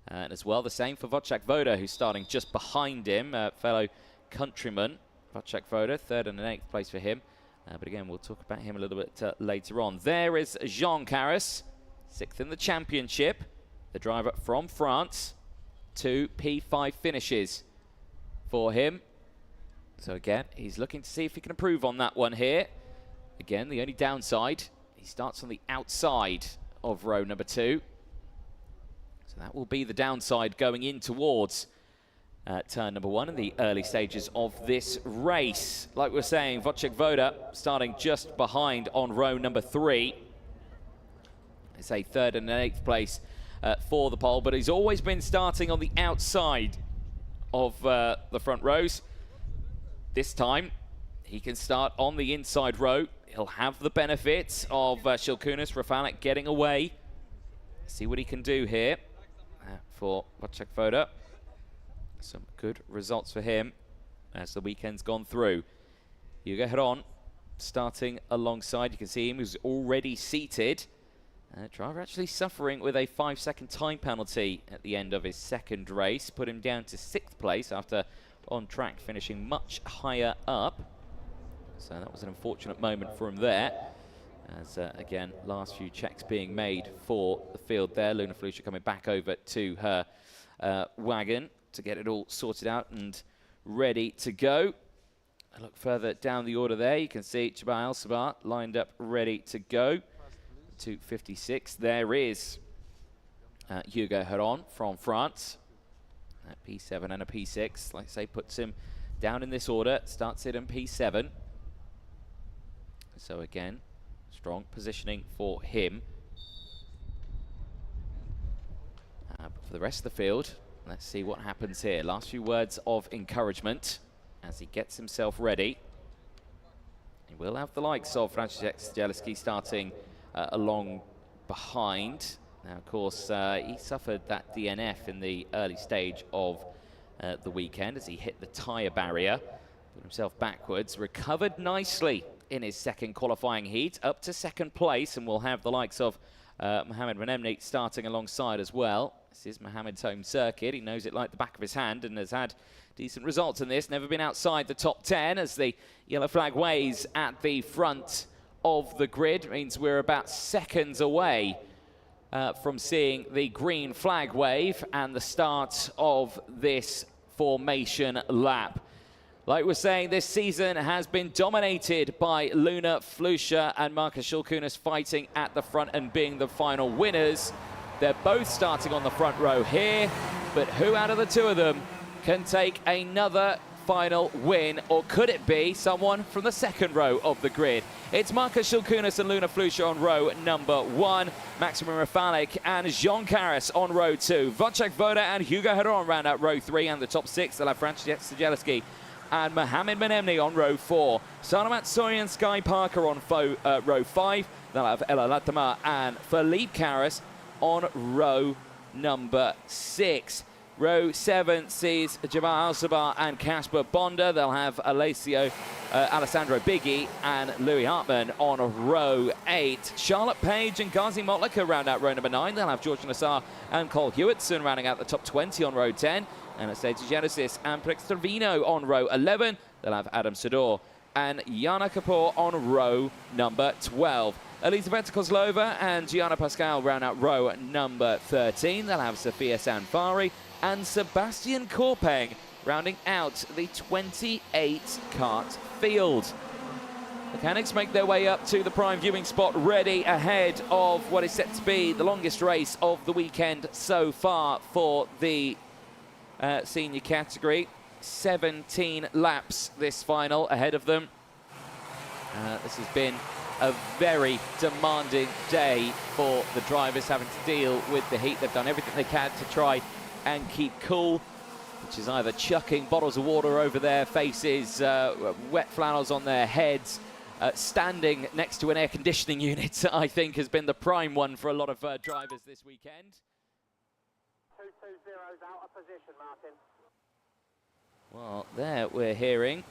And as well, the same for Wojciech Woda, who's starting just behind him, fellow countryman. Wojciech Woda, 3rd and an 8th place for him. But again, we'll talk about him a little bit later on. There is Jean Caras, 6th in the championship. The driver from France. 2 P5 finishes for him. So again, he's looking to see if he can improve on that one here. Again, the only downside, he starts on the outside of row number 2. So that will be the downside going in towards turn number 1 in the early stages of this race. Like we're saying, Wojciech Woda starting just behind on row number 3. It's a 3rd and an 8th place for the pole, but he's always been starting on the outside of the front rows. This time, he can start on the inside row. He'll have the benefits of Shilkunas Rafalik getting away. See what he can do here for Wojciech Woda. Some good results for him as the weekend's gone through. Hugo Heron starting alongside. You can see him, who's already seated. Driver actually suffering with a 5-second time penalty at the end of his 2nd race. Put him down to 6th place after on track finishing much higher up. So that was an unfortunate moment for him there. As again, last few checks being made for the field there. Luna Flusha coming back over to her wagon to get it all sorted out and ready to go. A look further down the order there, you can see Jabal Al-Sabah lined up ready to go. 256. There is Hugo Heron from France. A P7 and a P6, like I say, puts him down in this order. Starts it in P7. So again, strong positioning for him. But for the rest of the field, let's see what happens here. Last few words of encouragement as he gets himself ready. He will have the likes of Franciszek Zielecki starting along behind. Now, of course, he suffered that DNF in the early stage of the weekend as he hit the tyre barrier, put himself backwards, recovered nicely in his 2nd qualifying heat, up to 2nd place, and we'll have the likes of Mohamed Menemni starting alongside as well. This is Mohamed's home circuit. He knows it like the back of his hand and has had decent results in this. Never been outside the top 10 as the yellow flag waves at the front of the grid. It means we're about seconds away from seeing the green flag wave and the start of this formation lap. Like we're saying, this season has been dominated by Luna Flusha and Markus Shilkunas fighting at the front and being the final winners. They're both starting on the front row here, but who out of the two of them can take another final win, or could it be someone from the 2nd row of the grid? It's Markus Shilkunas and Luna Flusha on row number 1, Maximilian Rafalik and Jean Caras on row 2, Wojciech Woda and Hugo Heron round out row 3, and the top 6, they'll have Franciszek Zielecki and Mohamed Menemni on row 4, Sarnamat Sori and Sky Parker on row 5, they'll have Ella Latama and Philippe Caras on row number 6. Row 7 sees Jamal Al-Sabah and Casper Bonder. They'll have Alessandro Biggie and Louis Hartmann on row 8. Charlotte Page and Ghazi Motlaka round out row number 9. They'll have George Nassar and Cole Hewitson rounding out the top 20 on row 10. Anastasia Genesis and Prix Trevino on row 11. They'll have Adam Sador and Yana Kapoor on row number 12. Elizaveta Kozlova and Gianna Pascal round out row number 13. They'll have Sofia Sanfari and Sebastian Korpeng rounding out the 28-kart field. Mechanics make their way up to the prime viewing spot, ready ahead of what is set to be the longest race of the weekend so far for the senior category. 17 laps this final ahead of them. This has been a very demanding day for the drivers, having to deal with the heat. They've done everything they can to try and keep cool, which is either chucking bottles of water over their faces, wet flannels on their heads, standing next to an air conditioning unit, I think has been the prime one for a lot of drivers this weekend. 220's out of position, Martin. Well, there we're hearing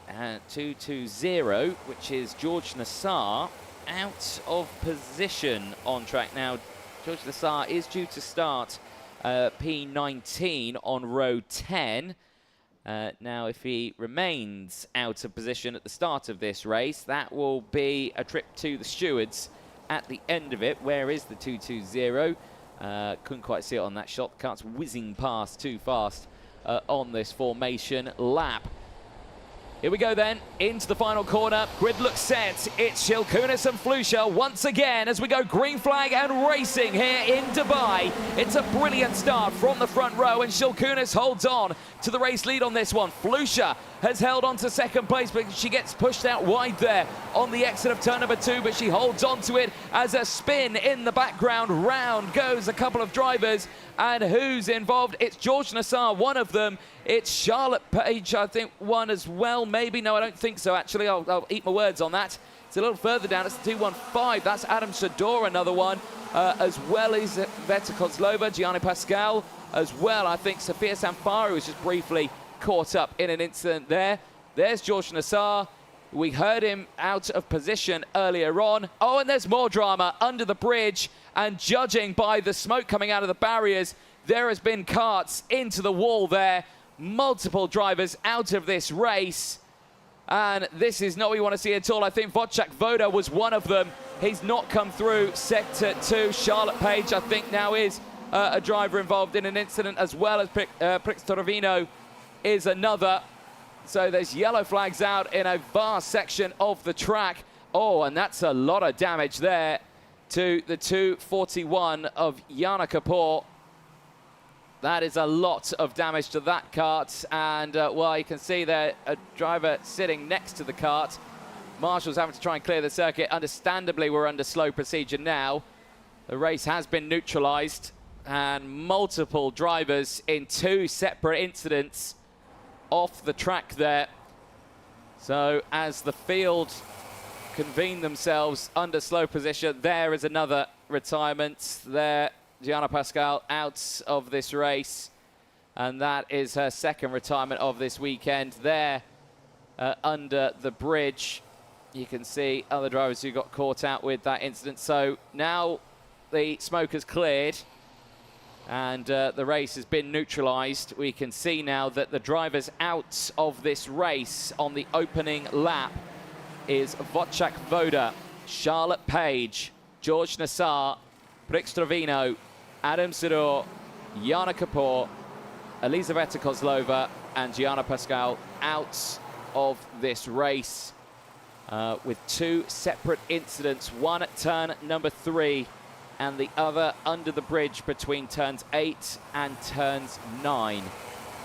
220, which is George Nassar, out of position on track now. George Nassar is due to start P19 on row 10. Now, if he remains out of position at the start of this race, that will be a trip to the stewards at the end of it. Where is the 220? Couldn't quite see it on that shot. The cart's whizzing past too fast on this formation lap. Here we go then, into the final corner. Grid looks set. It's Shilkunis and Flusha once again as we go green flag and racing here in Dubai. It's a brilliant start from the front row, and Shilkunis holds on to the race lead on this one. Flusha has held on to second place, but she gets pushed out wide there on the exit of turn number 2, but she holds on to it as a spin in the background. Round goes a couple of drivers, and who's involved? It's George Nassar, one of them. It's Charlotte Page, I think, one as well. Maybe, no, I don't think so, actually. I'll eat my words on that. It's a little further down. It's 215. That's Adam Sador, another one, as well as Veta Kozlova, Gianni Pascal, as well. I think Sofia Sanfari was just briefly caught up in an incident there. There's George Nassar. We heard him out of position earlier on. Oh, and there's more drama under the bridge. And judging by the smoke coming out of the barriers, there has been carts into the wall there. Multiple drivers out of this race. And this is not what you want to see at all. I think Wojciech Woda was one of them. He's not come through sector 2. Charlotte Page, I think, now is a driver involved in an incident, as well as Prix Trevino is another. So there's yellow flags out in a vast section of the track. Oh, and that's a lot of damage there to the 241 of Yana Kapoor. That is a lot of damage to that kart. And, well, you can see there a driver sitting next to the kart. Marshall's having to try and clear the circuit. Understandably, we're under slow procedure now. The race has been neutralized, and multiple drivers in 2 separate incidents off the track there. So as the field convene themselves under slow position, there is another retirement there. Gianna Pascal out of this race, and that is her second retirement of this weekend there under the bridge. You can see other drivers who got caught out with that incident. So now the smoke has cleared and the race has been neutralized. We can see now that the drivers out of this race on the opening lap is Wojciech Woda, Charlotte Page, George Nassar, Prix Trevino, Adam Sador, Yana Kapoor, Elizaveta Kozlova, and Gianna Pascal out of this race with 2 separate incidents, one at turn number 3 and the other under the bridge between turns 8 and turns 9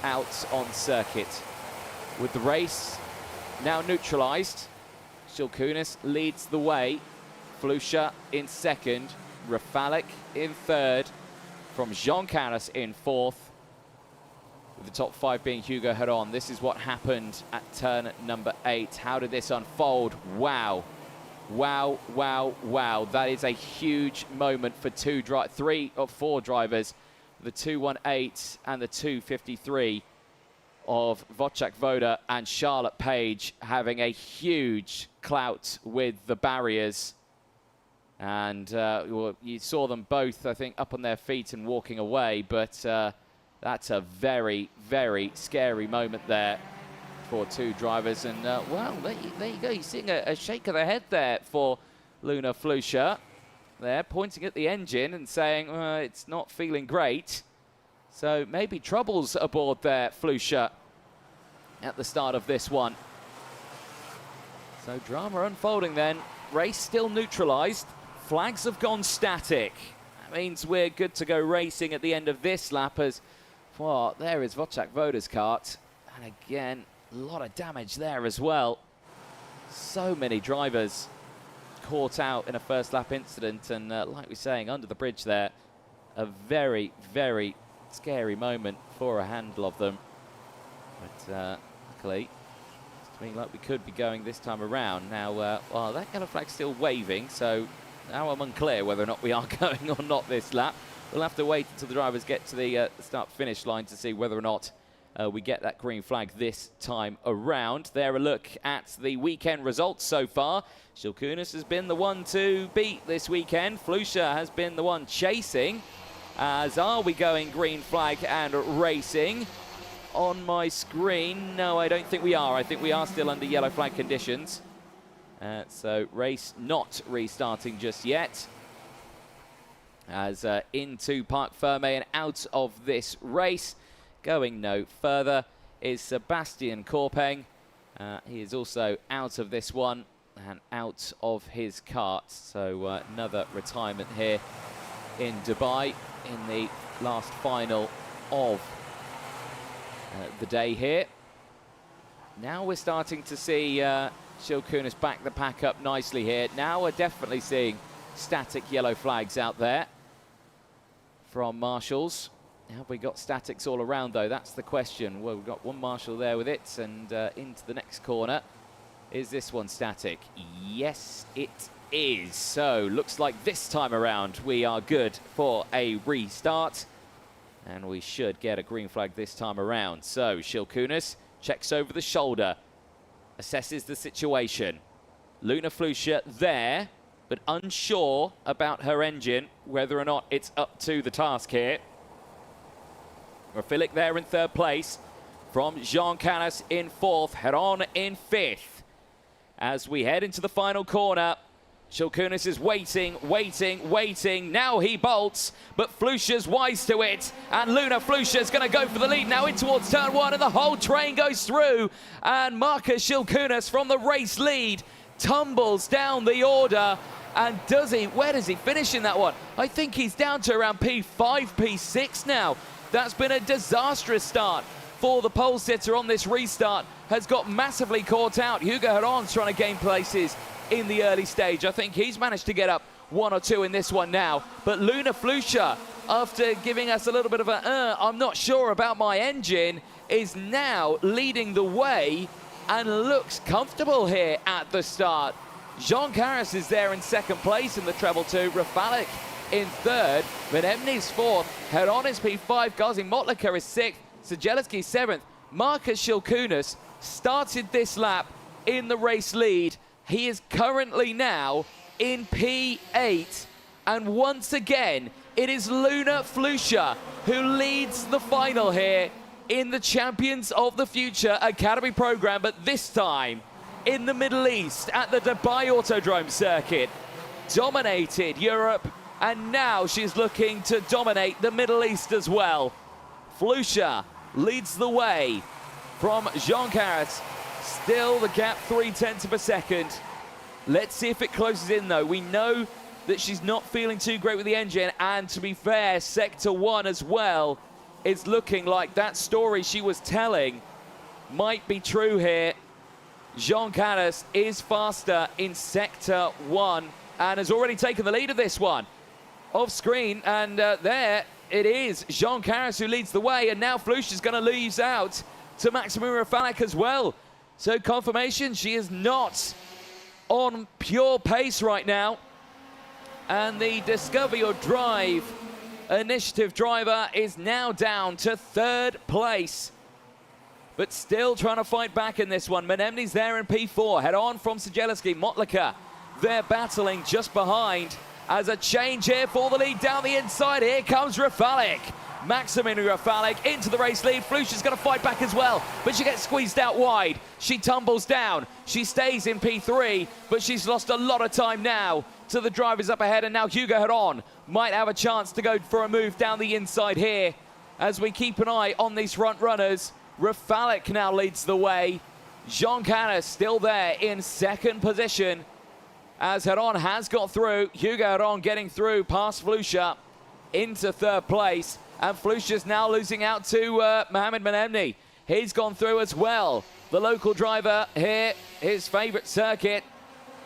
out on circuit. With the race now neutralized, Shilkunis leads the way, Flusha in second, Rafalik in third, from Jean Carras in fourth, with the top 5 being Hugo Heron. This is what happened at turn number 8. How did this unfold? Wow. Wow, wow, wow. That is a huge moment for 3 or 4 drivers the 2:18 and the 2:53 of Wojciech Woda and Charlotte Page having a huge clout with the barriers. And well, you saw them both, I think, up on their feet and walking away, but that's a very, very scary moment there for two drivers. And, well, there you go. You're seeing a shake of the head there for Luna Flusha. There, pointing at the engine and saying, it's not feeling great. So maybe troubles aboard there, Flusha, at the start of this one. So drama unfolding then. Race still neutralized. Flags have gone static. That means we're good to go racing at the end of this lap as, well, there is Wojciech Woda's kart. And again, a lot of damage there as well. So many drivers caught out in a first lap incident. And like we're saying, under the bridge there, a very, very scary moment for a handful of them. But luckily, it's looking like we could be going this time around. Now, well, that yellow flag's still waving, so now I'm unclear whether or not we are going or not this lap. We'll have to wait until the drivers get to the start-finish line to see whether or not we get that green flag this time around. There, a look at the weekend results so far. Shilkunis has been the one to beat this weekend. Flusha has been the one chasing. As are we going green flag and racing? On my screen, no, I don't think we are. I think we are still under yellow flag conditions. So race not restarting just yet. As into Parc Ferme and out of this race, going no further, is Sebastian Korpeng. He is also out of this one and out of his kart. So another retirement here in Dubai in the last final of the day here. Now we're starting to see Shilkunis back the pack up nicely here. Now we're definitely seeing static yellow flags out there from marshals. Have we got statics all around though? That's the question. Well, we've got one marshal there with it, and into the next corner. Is this one static? Yes, it is. So looks like this time around we are good for a restart. And we should get a green flag this time around. So Shilkunis checks over the shoulder, assesses the situation. Luna Flusha there, but unsure about her engine, whether or not it's up to the task here. Rafilic there in third place, from Jean Canas in fourth, Heron in fifth. As we head into the final corner, Shilkunis is waiting, waiting, waiting. Now he bolts, but Flusha's wise to it. And Luna Flusha's going to go for the lead now in towards turn one, and the whole train goes through. And Marcus Shilkunis from the race lead tumbles down the order. And does he? Where does he finish in that one? I think he's down to around P5, P6 now. That's been a disastrous start for the pole sitter on this restart. Has got massively caught out. Hugo Heron's trying to gain places in the early stage. I think he's managed to get up one or two in this one now. But Luna Flusha, after giving us a little bit of a, I'm not sure about my engine, is now leading the way and looks comfortable here at the start. Jean Caras is there in second place in the treble two. Rafalik in third. Venebni's fourth. Heron is P5. Gazi Motlaka is sixth. Sajelski seventh. Marcus Shilkunis started this lap in the race lead. He is currently now in P8. And once again, it is Luna Flusha who leads the final here in the Champions of the Future Academy program, but this time in the Middle East at the Dubai Autodrome circuit. Dominated Europe, and now she's looking to dominate the Middle East as well. Flusha leads the way from Jean Caras. Still the gap 0.3 of a second. Let's see if it closes in though. We know that she's not feeling too great with the engine, and to be fair, Sector 1 as well is looking like that story she was telling might be true here. Jean Caras is faster in Sector 1 and has already taken the lead of this one. Off screen, and there it is. Jean Caras who leads the way, and now Flusha's going to lose out to Maximum Rafalik as well. So confirmation, she is not on pure pace right now. And the Discover Your Drive Initiative driver is now down to 3rd place, but still trying to fight back in this one. Menemni's there in P4. Head on from Sijeliski. Motlaka, they're battling just behind. As a change here for the lead down the inside. Here comes Rafalik. Maximin Rafalik into the race lead. Flusha's going to fight back as well, but she gets squeezed out wide. She tumbles down. She stays in P3, but she's lost a lot of time now to the drivers up ahead, and now Hugo Heron might have a chance to go for a move down the inside here as we keep an eye on these front runners. Rafalik now leads the way. Jean Caras still there in 2nd position as Heron has got through. Hugo Heron getting through past Flusha into 3rd place. And Flusha's now losing out to Mohamed Menemni. He's gone through as well. The local driver here, his favourite circuit,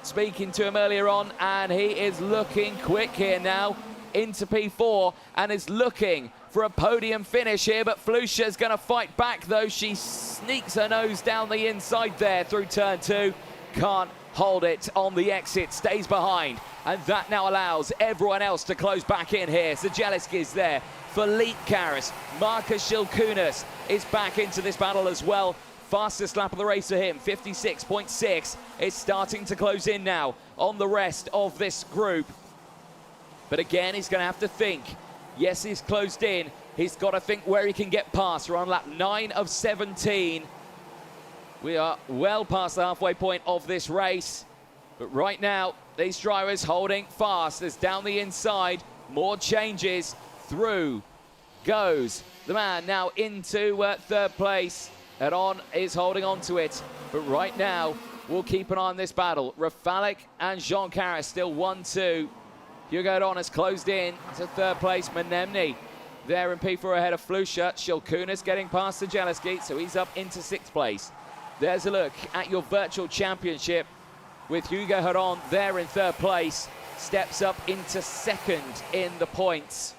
speaking to him earlier on, and he is looking quick here now into P4 and is looking for a podium finish here, but Flusha's going to fight back though. She sneaks her nose down the inside there through turn 2. Can't hold it on the exit, stays behind, and that now allows everyone else to close back in here. Sijeliski's there. Philippe Caras, Marcus Shilkunas is back into this battle as well. Fastest lap of the race for him, 56.6. It's starting to close in now on the rest of this group. But again, he's going to have to think. Yes, he's closed in. He's got to think where he can get past. We're on lap 9 of 17. We are well past the halfway point of this race. But right now, these drivers holding fast as down the inside, more changes. Through goes the man now into 3rd place. Heron is holding on to it. But right now, we'll keep an eye on this battle. Rafalik and Jean Caras still 1-2. Hugo Heron has closed in to 3rd place. Menemni there in P4 ahead of Flusha. Shilkunas getting past Sijeliski, so he's up into 6th place. There's a look at your virtual championship with Hugo Heron there in 3rd place. Steps up into 2nd in the points,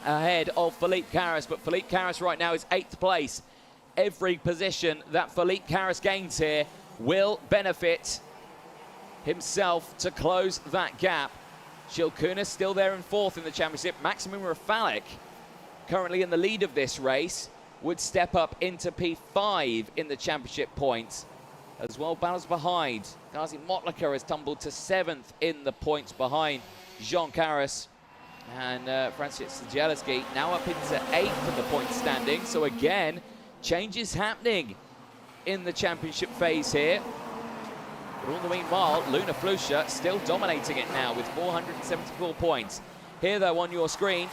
ahead of Philippe Caras, but Philippe Caras right now is 8th place. Every position that Philippe Caras gains here will benefit himself to close that gap. Shilkunas still there in 4th in the championship. Maximum Rafalik, currently in the lead of this race, would step up into P5 in the championship points. As well, battles behind. Gazi Motlaka has tumbled to 7th in the points behind Jean Caras. And Francis Sijeliski now up into 8th in the point standing. So again, changes happening in the championship phase here. But all the meanwhile, Luna Flusha still dominating it now with 474 points. Here though on your screen,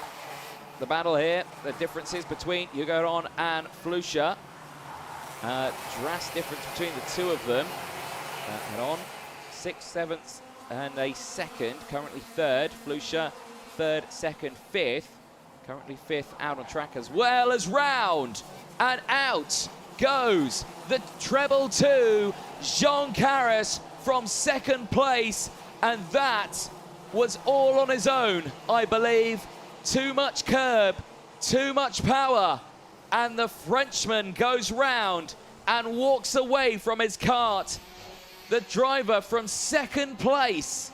the battle here, the differences between Hugo Heron and Flusha. Drastic difference between the two of them. Heron, 6th, 7th, and a 2nd, currently 3rd. Flusha, 3rd, 2nd, 5th. Currently 5th out on track as well as round. And out goes the treble 2, Jean Caras from 2nd place. And that was all on his own, I believe. Too much curb, too much power. And the Frenchman goes round and walks away from his kart. The driver from 2nd place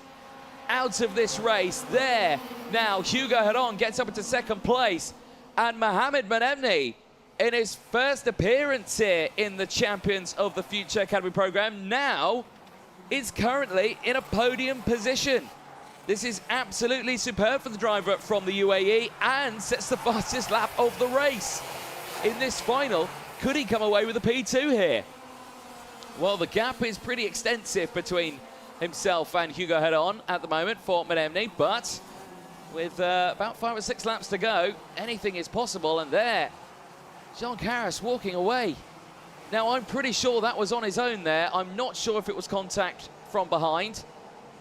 out of this race there. Now Hugo Heron gets up into 2nd place, and Mohamed Menemni, in his first appearance here in the Champions of the Future Academy program, now is currently in a podium position. This is absolutely superb for the driver from the UAE and sets the fastest lap of the race. In this final, could he come away with a P2 here? Well, the gap is pretty extensive between himself and Hugo Heron at the moment for Menemni, but with about 5 or 6 laps to go, anything is possible. And there, Jean Caras walking away. Now, I'm pretty sure that was on his own there. I'm not sure if it was contact from behind.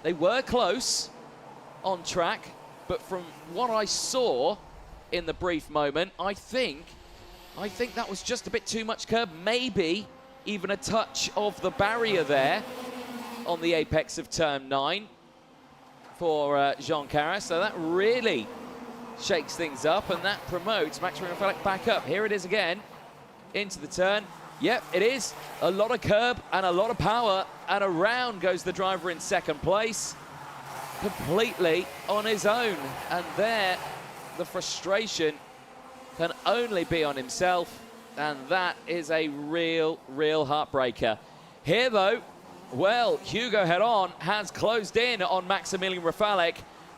They were close on track, but from what I saw in the brief moment, I think that was just a bit too much curb, maybe even a touch of the barrier there on the apex of turn 9 for Jean Caras. So that really shakes things up, and that promotes Maximum Rafalik back up. Here it is again, into the turn. Yep, it is a lot of curb and a lot of power, and around goes the driver in 2nd place, completely on his own. And there, the frustration can only be on himself, and that is a real heartbreaker. Here though, well, Hugo Heron has closed in on Maximilian Rafalik.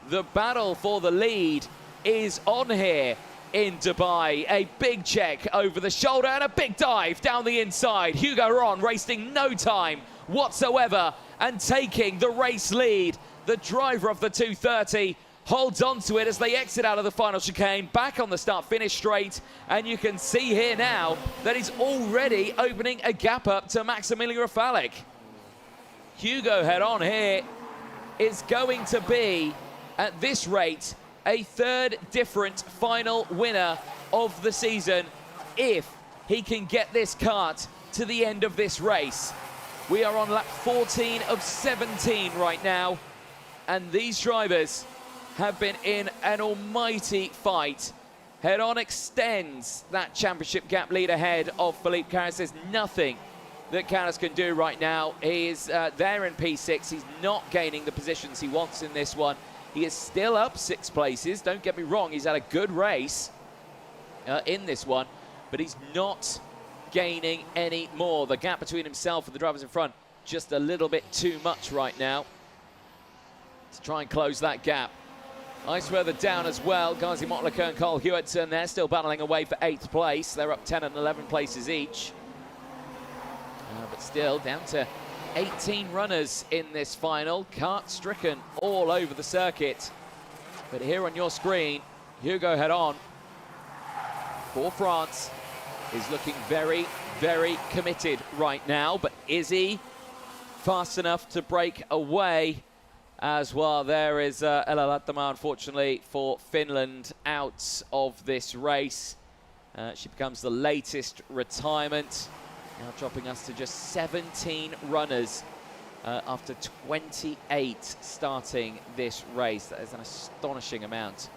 The battle for the lead is on here in Dubai. A big check over the shoulder and a big dive down the inside. Hugo Heron wasting no time whatsoever and taking the race lead. The driver of the 230 holds on to it as they exit out of the final chicane, back on the start-finish straight, and you can see here now that he's already opening a gap up to Maximilian Rafalik. Hugo Heron here is going to be, at this rate, a third different final winner of the season if he can get this kart to the end of this race. We are on lap 14 of 17 right now, and these drivers have been in an almighty fight. Heron extends that championship gap lead ahead of Felipe Carras. There's nothing that Carras can do right now. He is there in P6. He's not gaining the positions he wants in this one. He is still up 6 places. Don't get me wrong, he's had a good race in this one, but he's not gaining any more. The gap between himself and the drivers in front, just a little bit too much right now. Let's try and close that gap. Nice further down as well. Gazi Motlaka and Carl Hewitson, they're still battling away for 8th place. They're up 10 and 11 places each. But still down to 18 runners in this final. Kart stricken all over the circuit. But here on your screen, Hugo Heron for France is looking very committed right now. But is he fast enough to break away as well? There is Ella Lattama, unfortunately, for Finland out of this race. She becomes the latest retirement. Now dropping us to just 17 runners after 28 starting this race. That is an astonishing amount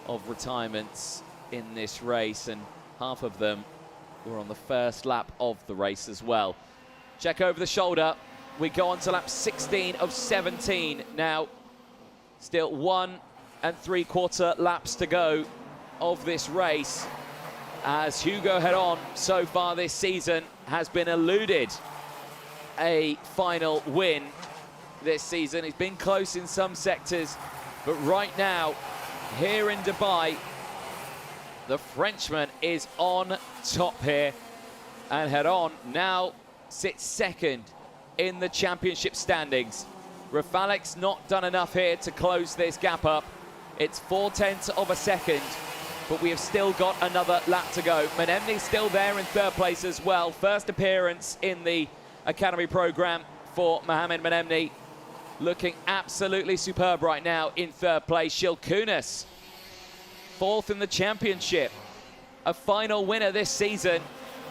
of retirements in this race, and half of them were on the first lap of the race as well. Check over the shoulder. We go on to lap 16 of 17 now. Still 1 3/4 laps to go of this race, as Hugo Heron so far this season has been eluded a final win this season. He's been close in some sectors, but right now, here in Dubai, the Frenchman is on top here, and Heron now sits second in the championship standings. Rafalik's not done enough here to close this gap up. It's 0.4 of a second, but we have still got another lap to go. Menemni's still there in 3rd place as well. First appearance in the Academy program for Mohamed Menemni. Looking absolutely superb right now in 3rd place. Shilkunas, 4th in the championship. A final winner this season,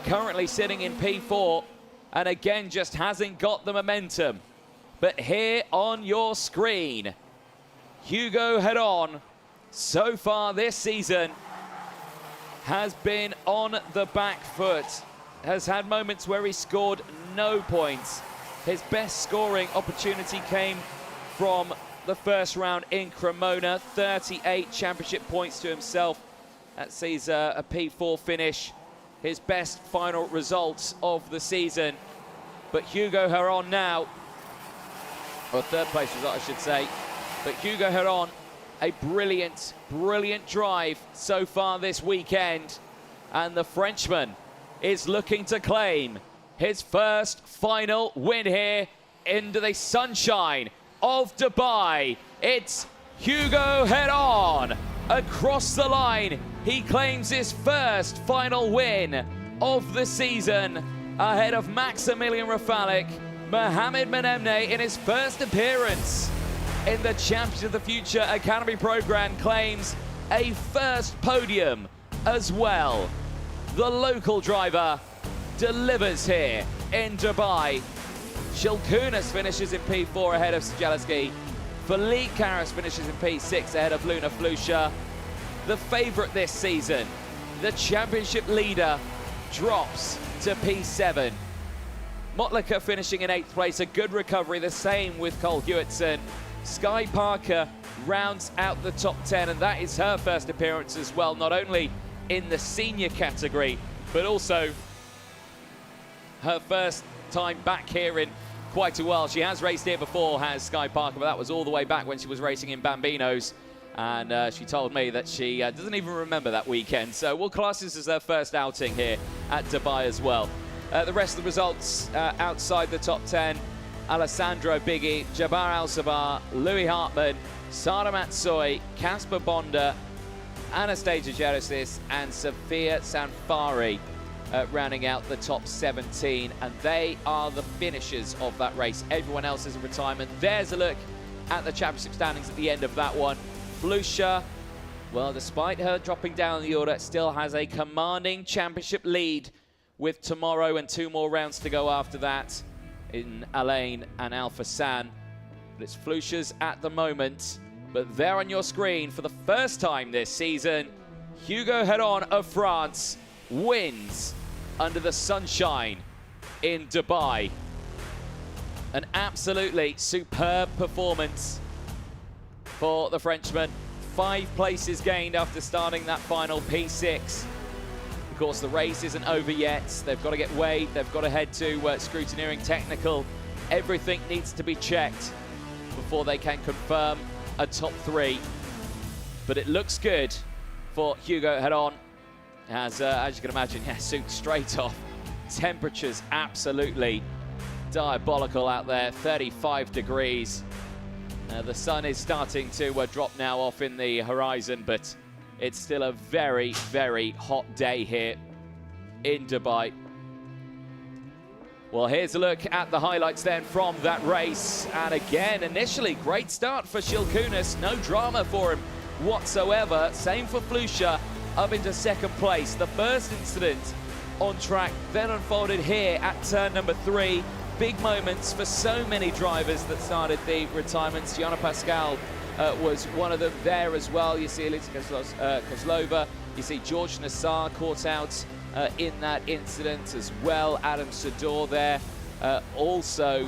currently sitting in P4, and again just hasn't got the momentum. But here on your screen, Hugo Heron, so far this season, has been on the back foot, has had moments where he scored no points. His best scoring opportunity came from the first round in Cremona, 38 championship points to himself. That sees a P4 finish, his best final results of the season. But Hugo Heron now, or 3rd place result I should say, but Hugo Heron, a brilliant drive so far this weekend, and the Frenchman is looking to claim his first final win here into the sunshine of Dubai. It's Hugo Heron across the line. He claims his first final win of the season ahead of Maximilian Rafalik. Mohamed Menemni, in his first appearance in the Champions of the Future Academy program, claims a first podium as well. The local driver delivers here in Dubai. Shilkunas finishes in P4 ahead of Sjaleski. Felipe Carras finishes in P6 ahead of Luna Flusha. The favourite this season, the championship leader, drops to P7. Motlaka finishing in 8th place, a good recovery, the same with Cole Hewitson. Sky Parker rounds out the top 10, and that is her first appearance as well, not only in the senior category, but also her first time back here in quite a while. She has raced here before, has Sky Parker, but that was all the way back when she was racing in Bambinos. And she told me that she doesn't even remember that weekend. So we'll class this as her first outing here at Dubai as well. The rest of the results outside the top 10, Alessandro Biggie, Jabbar Al-Sabah, Louis Hartmann, Sara Matsoi, Casper Bonda, Anastasia Genesis, and Sophia Sanfari rounding out the top 17. And they are the finishers of that race. Everyone else is in retirement. There's a look at the championship standings at the end of that one. Flusha, well, despite her dropping down the order, still has a commanding championship lead with tomorrow and 2 more rounds to go after that in Alain and Alpha San. But it's Flusha's at the moment. But there on your screen, for the first time this season, Hugo Heron of France wins under the sunshine in Dubai. An absolutely superb performance for the Frenchman. 5 places gained after starting that final P6. Of course, the race isn't over yet. They've got to get weighed. They've got to head to scrutineering technical. Everything needs to be checked before they can confirm a top 3. But it looks good for Hugo Heron. As you can imagine, yeah, suit straight off. Temperatures absolutely diabolical out there, 35 degrees. The sun is starting to drop now off in the horizon, but it's still a very, very hot day here in Dubai. Well, here's a look at the highlights then from that race. And again, initially, great start for Shilkunas. No drama for him whatsoever. Same for Flusha, up into 2nd place. The first incident on track then unfolded here at turn number 3. Big moments for so many drivers that started the retirements. Gianna Pascal was one of them there as well. You see Elisa Kozlova, you see George Nassar caught out in that incident as well. Adam Sador there also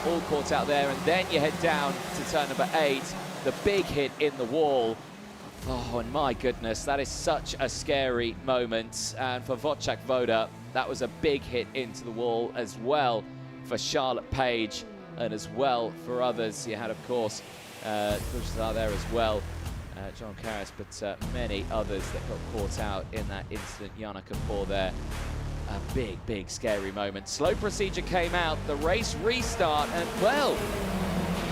all caught out there. And then you head down to turn number 8, the big hit in the wall. Oh, and my goodness, that is such a scary moment. And for Wojciech Woda, that was a big hit into the wall as well. For Charlotte Page, and as well for others. You had, of course, Kushtar there as well, John Karras, but many others that got caught out in that incident. Yana Kapoor there. A big, big, scary moment. Slow procedure came out, the race restart, and, well,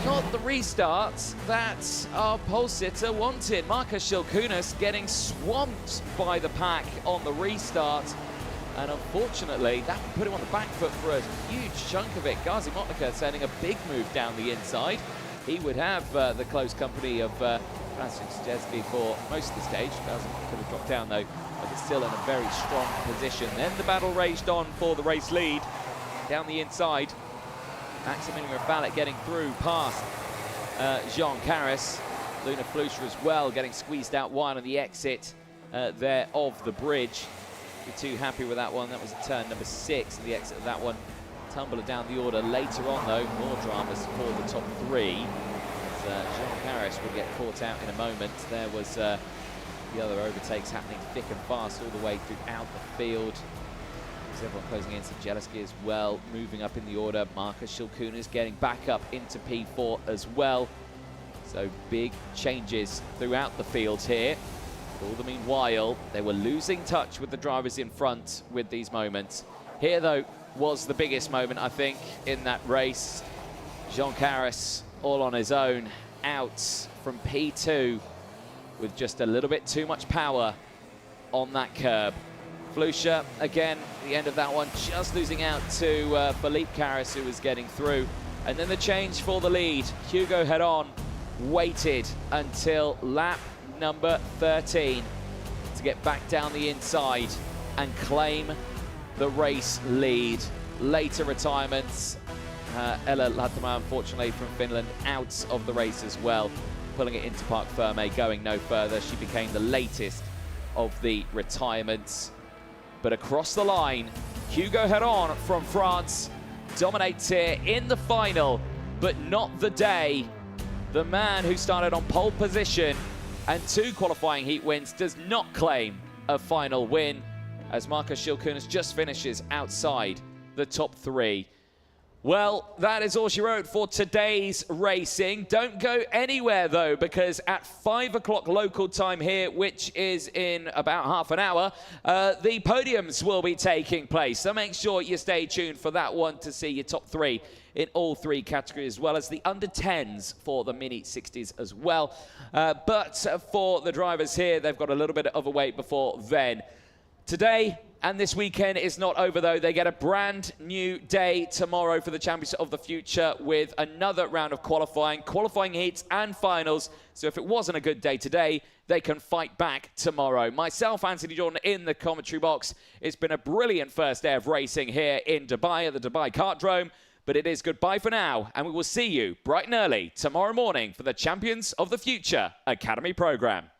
not the restart that our pole sitter wanted. Marcus Shilkunas getting swamped by the pack on the restart. And unfortunately, that put him on the back foot for a huge chunk of it. Gazi Motlaka sending a big move down the inside. He would have the close company of Francis Jesby for most of the stage. Gazi could have dropped down though, but it's still in a very strong position. Then the battle raged on for the race lead. Down the inside, Maximilian Raffalet getting through past Jean Karras. Luna Flusha as well, getting squeezed out wide on the exit there of the bridge. Be too happy with that one. That was a turn number 6, the exit of that one. Tumbler down the order later on though, more dramas for the top 3. Jean Karras will get caught out in a moment. There was the other overtakes happening thick and fast all the way throughout the field. There's everyone closing in, Jelisky as well, moving up in the order. Marcus Shilkunas getting back up into P4 as well. So big changes throughout the field here. All the meanwhile, they were losing touch with the drivers in front with these moments. Here, though, was the biggest moment, I think, in that race. Jean Karras, all on his own, out from P2 with just a little bit too much power on that curb. Flusha, again, the end of that one, just losing out to Philippe Karras, who was getting through. And then the change for the lead. Hugo Heron waited until lap number 13 to get back down the inside and claim the race lead. Later retirements, Ella Latamaa, unfortunately from Finland, out of the race as well, pulling it into Parc Fermé, going no further. She became the latest of the retirements. But across the line, Hugo Heron from France dominates here in the final, but not the day the man who started on pole position and 2 qualifying heat wins, does not claim a final win, as Marcus Schilkunas just finishes outside the top 3. Well, that is all she wrote for today's racing. Don't go anywhere, though, because at 5 o'clock local time here, which is in about half an hour, the podiums will be taking place. So make sure you stay tuned for that one to see your top 3 in all 3 categories, as well as the under 10s for the mini 60s as well. But for the drivers here, they've got a little bit of a wait before then. Today and this weekend is not over, though. They get a brand new day tomorrow for the Championship of the Future with another round of qualifying heats and finals. So if it wasn't a good day today, they can fight back tomorrow. Myself, Anthony Jordan, in the commentary box. It's been a brilliant first day of racing here in Dubai at the Dubai Kartodrome. But it is goodbye for now, and we will see you bright and early tomorrow morning for the Champions of the Future Academy program.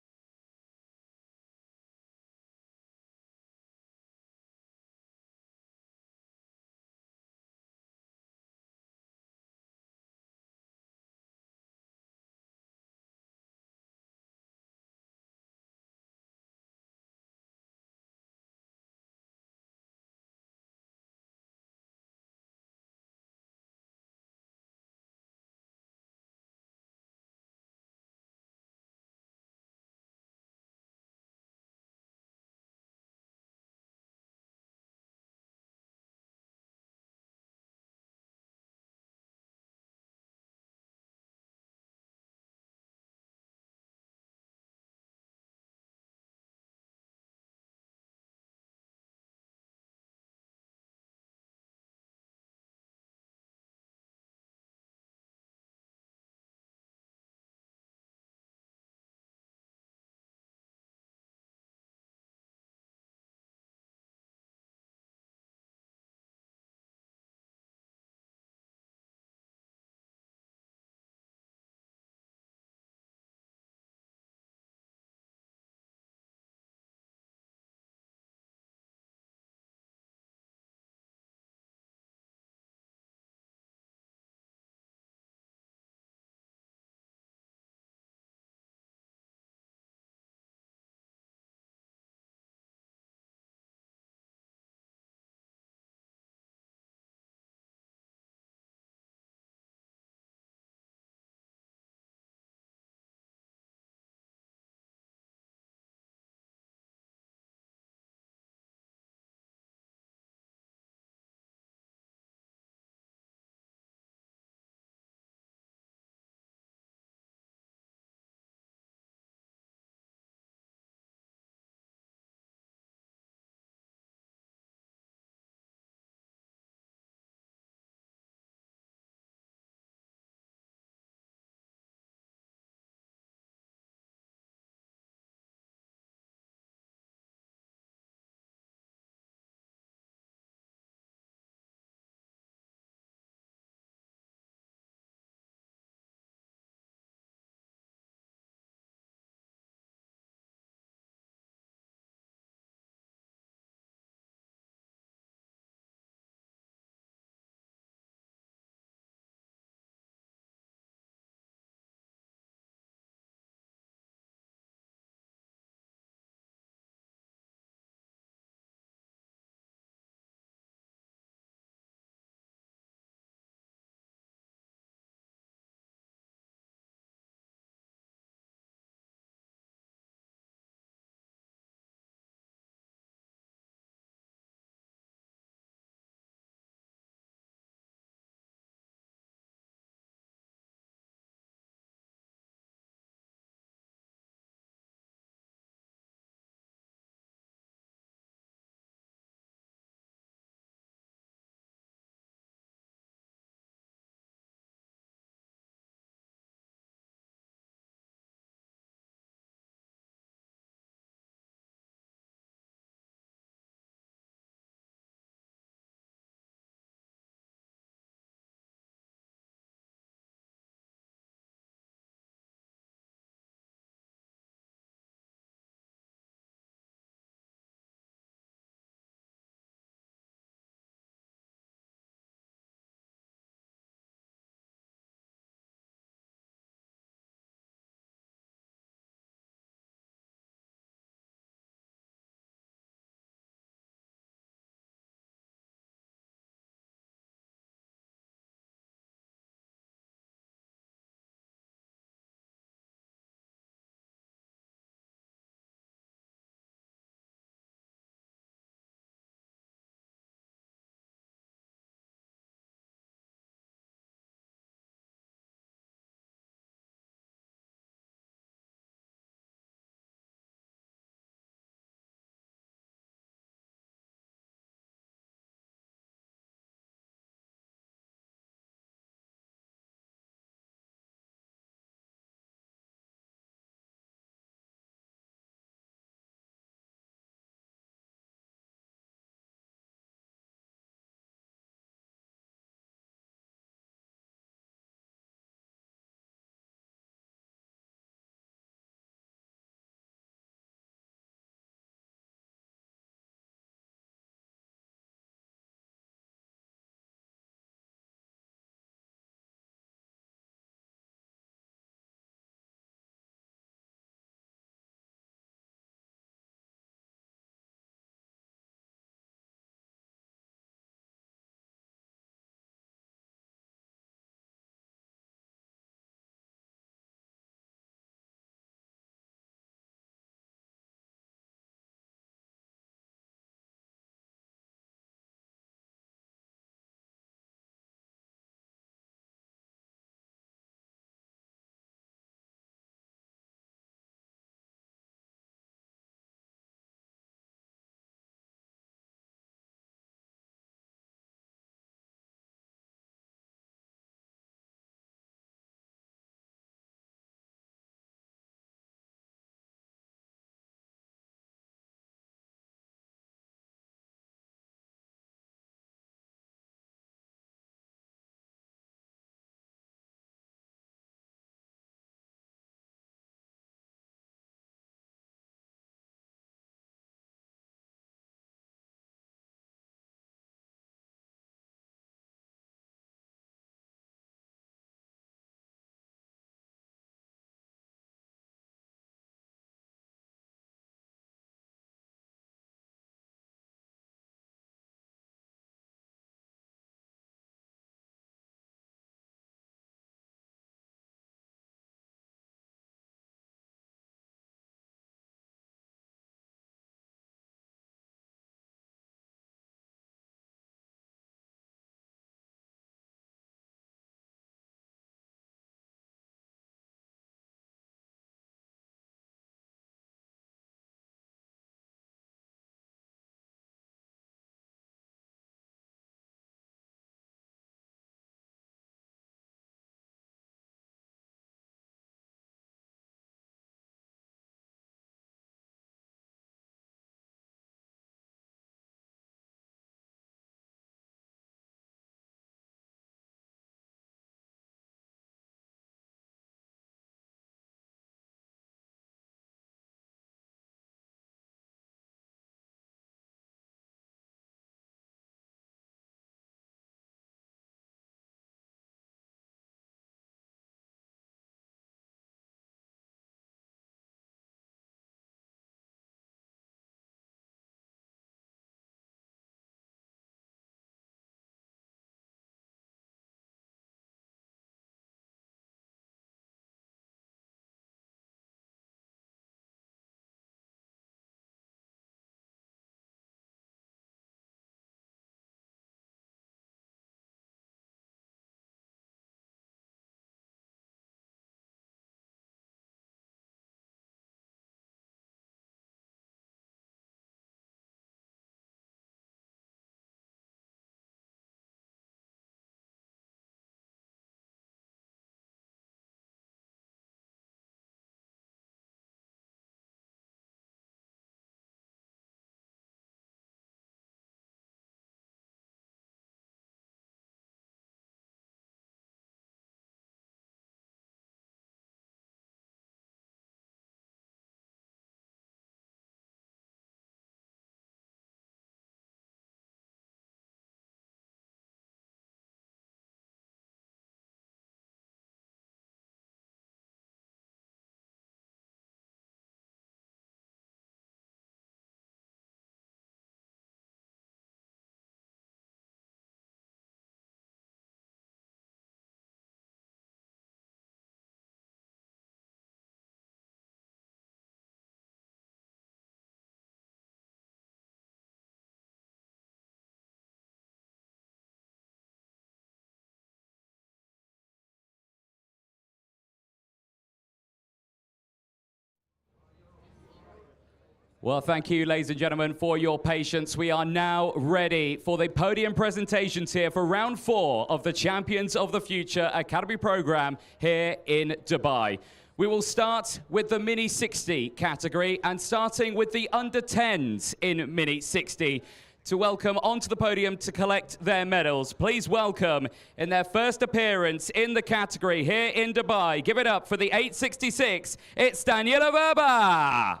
Well, thank you, ladies and gentlemen, for your patience. We are now ready for the podium presentations here for round 4 of the Champions of the Future Academy program here in Dubai. We will start with the Mini 60 category and starting with the under 10s in Mini 60. To welcome onto the podium to collect their medals, please welcome in their first appearance in the category here in Dubai. Give it up for the 866. It's Daniela Verba.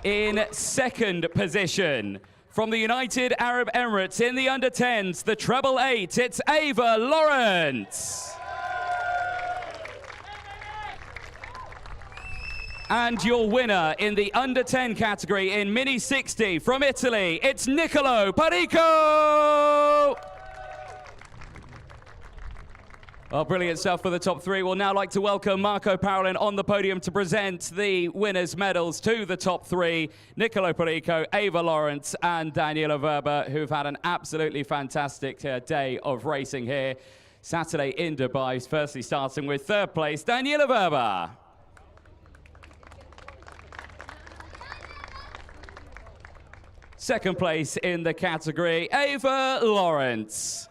In second position, from the United Arab Emirates in the under 10s, the treble 8, it's Ava Lawrence. And your winner in the under 10 category in Mini 60 from Italy, it's Niccolò Parico. Well, brilliant stuff for the top 3. We'll now like to welcome Marco Parolin on the podium to present the winners' medals to the top 3. Niccolò Parico, Ava Lawrence, and Daniela Verba, who've had an absolutely fantastic day of racing here Saturday in Dubai. Firstly, starting with third place, Daniela Verba. Second place in the category, Ava Lawrence.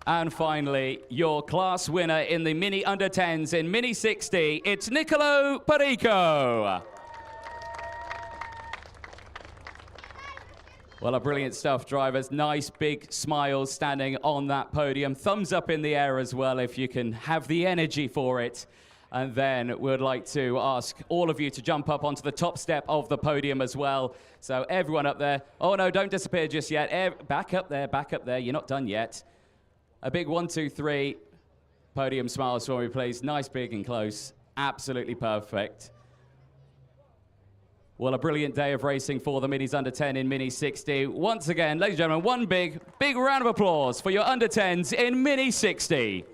And finally, your class winner in the Mini Under 10s in Mini 60, it's Niccolò Parico. Well, brilliant stuff, drivers. Nice big smiles standing on that podium. Thumbs up in the air as well if you can have the energy for it. And then we'd like to ask all of you to jump up onto the top step of the podium as well. So everyone up there. Oh, no, don't disappear just yet. Back up there, back up there. You're not done yet. A big 1, 2, 3 podium smiles for me, please. Nice, big and close. Absolutely perfect. Well, a brilliant day of racing for the Minis Under 10 in Mini 60. Once again, ladies and gentlemen, one big round of applause for your Under 10s in Mini 60.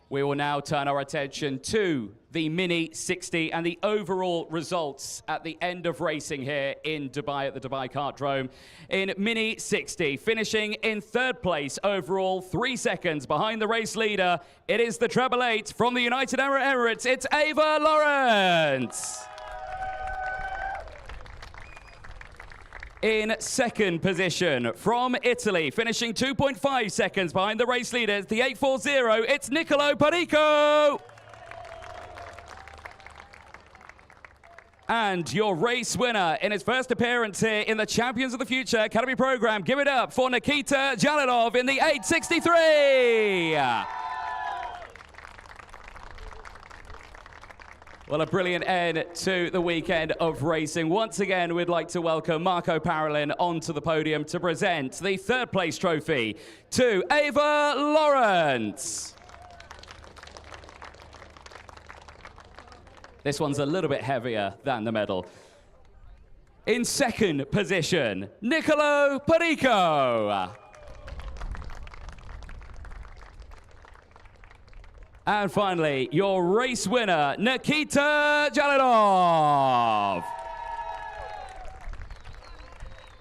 We will now turn our attention to the Mini 60 and the overall results at the end of racing here in Dubai at the Dubai Kartodrome. In Mini 60, finishing in third place overall, 3 seconds behind the race leader, it is the treble 8 from the United Arab Emirates, it's Ava Lawrence. In second position, from Italy, finishing 2.5 seconds behind the race leader, the 840, it's Niccolò Parico. And your race winner in his first appearance here in the Champions of the Future Academy program, give it up for Nikita Jalilov in the 863. Well, a brilliant end to the weekend of racing. Once again, we'd like to welcome Marco Parolin onto the podium to present the third place trophy to Ava Lawrence. This one's a little bit heavier than the medal. In second position, Niccolò Parico. And finally, your race winner, Nikita Jalilov.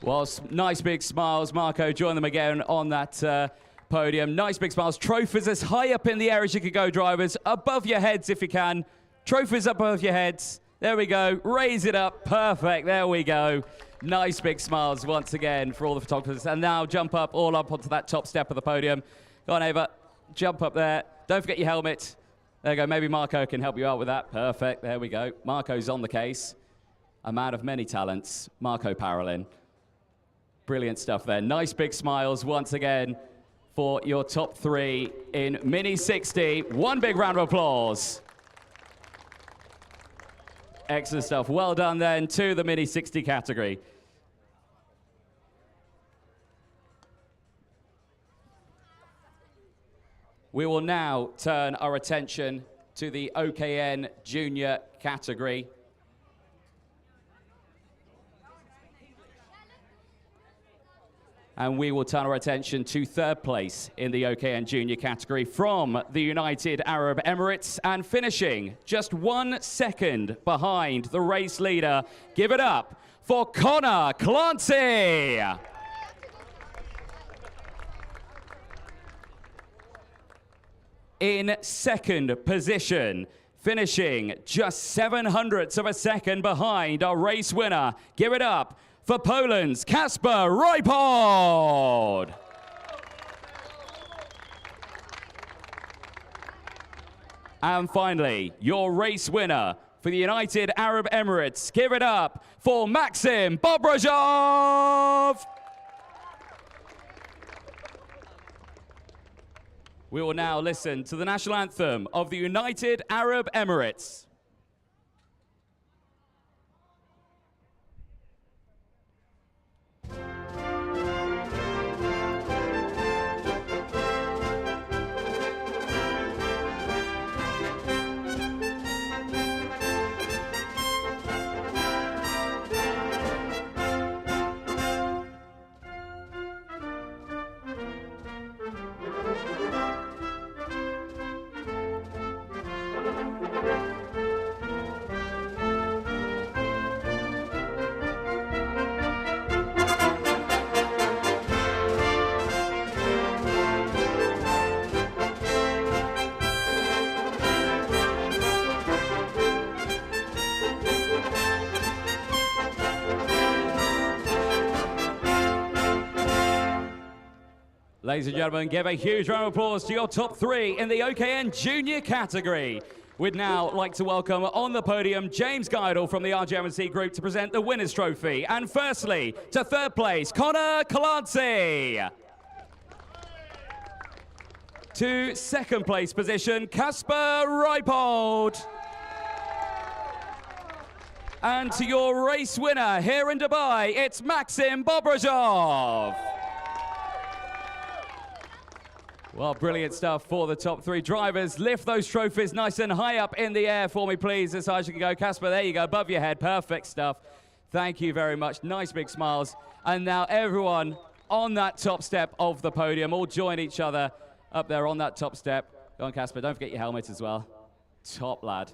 Well, nice big smiles. Marco, join them again on that podium. Nice big smiles. Trophies as high up in the air as you can go, drivers. Above your heads if you can. Trophies up above your heads. There we go. Raise it up. Perfect. There we go. Nice big smiles once again for all the photographers. And now jump up, all up onto that top step of the podium. Go on, Ava. Jump up there. Don't forget your helmet. There you go. Maybe Marco can help you out with that. Perfect. There we go. Marco's on the case. A man of many talents, Marco Parolin. Brilliant stuff there. Nice big smiles once again for your top 3 in Mini 60. One big round of applause. Excellent stuff. Well done then to the Mini 60 category. We will now turn our attention to the OKN Junior category. And we will turn our attention to third place in the OKN Junior category from the United Arab Emirates, and finishing just 1 second behind the race leader. Give it up for Connor Clancy. In second position, finishing just 700ths of a second behind our race winner. Give it up for Poland's Kasper Reipold. And finally, your race winner for the United Arab Emirates. Give it up for Maxim Bobrozov. We will now listen to the national anthem of the United Arab Emirates. Ladies and gentlemen, give a huge round of applause to your top three in the OKN Junior category. We'd now like to welcome on the podium James Geidel from the RGMC Group to present the winner's trophy. And firstly, to third place, Connor Clancy. To second place position, Kasper Reipold. And to your race winner here in Dubai, it's Maxim Bobrozov. Well, brilliant stuff for the top three drivers. Lift those trophies nice and high up in the air for me, please, as high as you can go. Kasper, there you go, above your head. Perfect stuff. Thank you very much. Nice big smiles. And now everyone on that top step of the podium, all join each other up there on that top step. Go on, Kasper, don't forget your helmet as well. Top lad.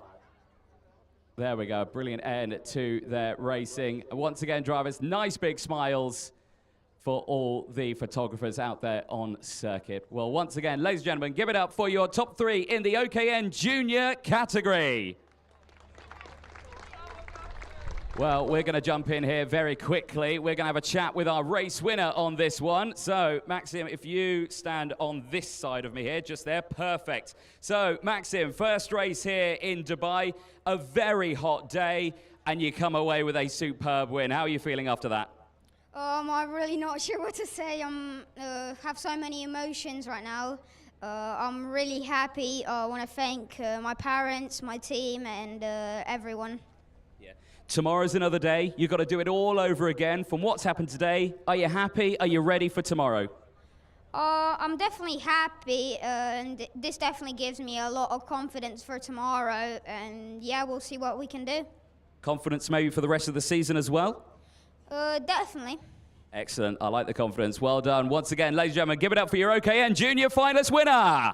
There we go, brilliant end to their racing. Once again, drivers, nice big smiles for all the photographers out there on circuit. Well, once again, ladies and gentlemen, give it up for your top three in the OKN Junior category. Well, we're going to jump in here very quickly. We're going to have a chat with our race winner on this one. So, Maxim, if you stand on this side of me here, just there, perfect. So, Maxim, first race here in Dubai, a very hot day, and you come away with a superb win. How are you feeling after that? I'm really not sure what to say. Have so many emotions right now. I'm really happy. I want to thank my parents, my team, and everyone. Yeah. Tomorrow's another day. You've got to do it all over again. From what's happened today, are you happy? Are you ready for tomorrow? I'm definitely happy, and this definitely gives me a lot of confidence for tomorrow. And yeah, we'll see what we can do. Confidence maybe for the rest of the season as well? Definitely. Excellent. I like the confidence. Well done. Once again, ladies and gentlemen, give it up for your OKN Junior finalist winner.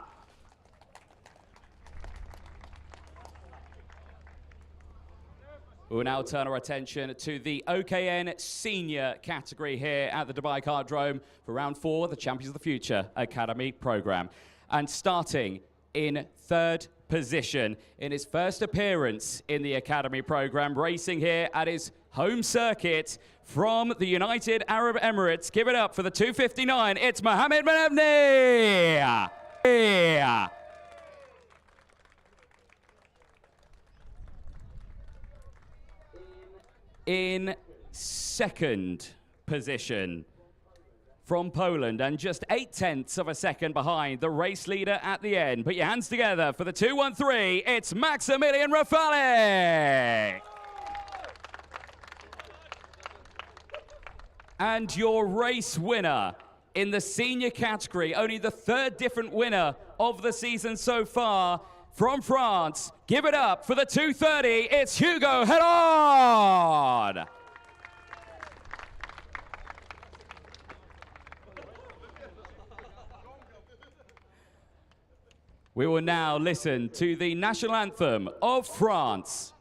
We will now turn our attention to the OKN Senior category here at the Dubai Kartodrome for round 4, the Champions of the Future Academy program. And starting in third position in his first appearance in the Academy program, racing here at his home circuit from the United Arab Emirates. Give it up for the 259. It's Mohammed Manevni. In second position from Poland, and just 0.8 of a second behind the race leader at the end. Put your hands together for the 213. It's Maximilian Rafali. And your race winner in the senior category, only the third different winner of the season so far, from France. Give it up for the 230. It's Hugo Heron. We will now listen to the national anthem of France.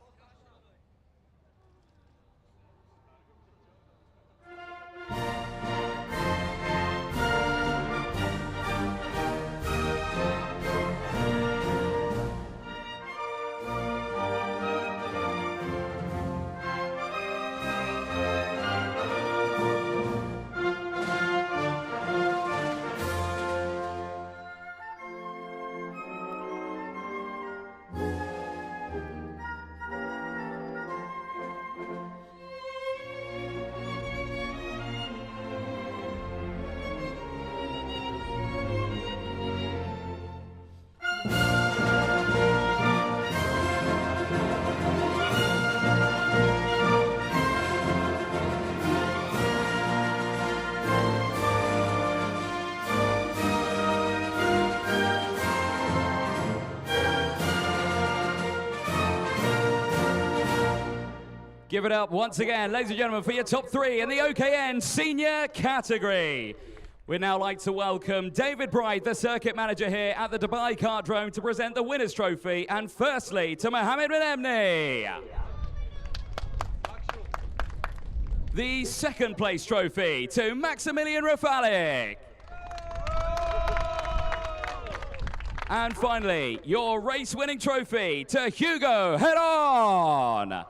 Give it up once again, ladies and gentlemen, for your top three in the OKN senior category. We'd now like to welcome David Bright, the circuit manager here at the Dubai Kartodrome, to present the winner's trophy, and firstly to Mohammed Benemni. The second place trophy to Maximilian Rafalik. And finally, your race-winning trophy to Hugo Head-On.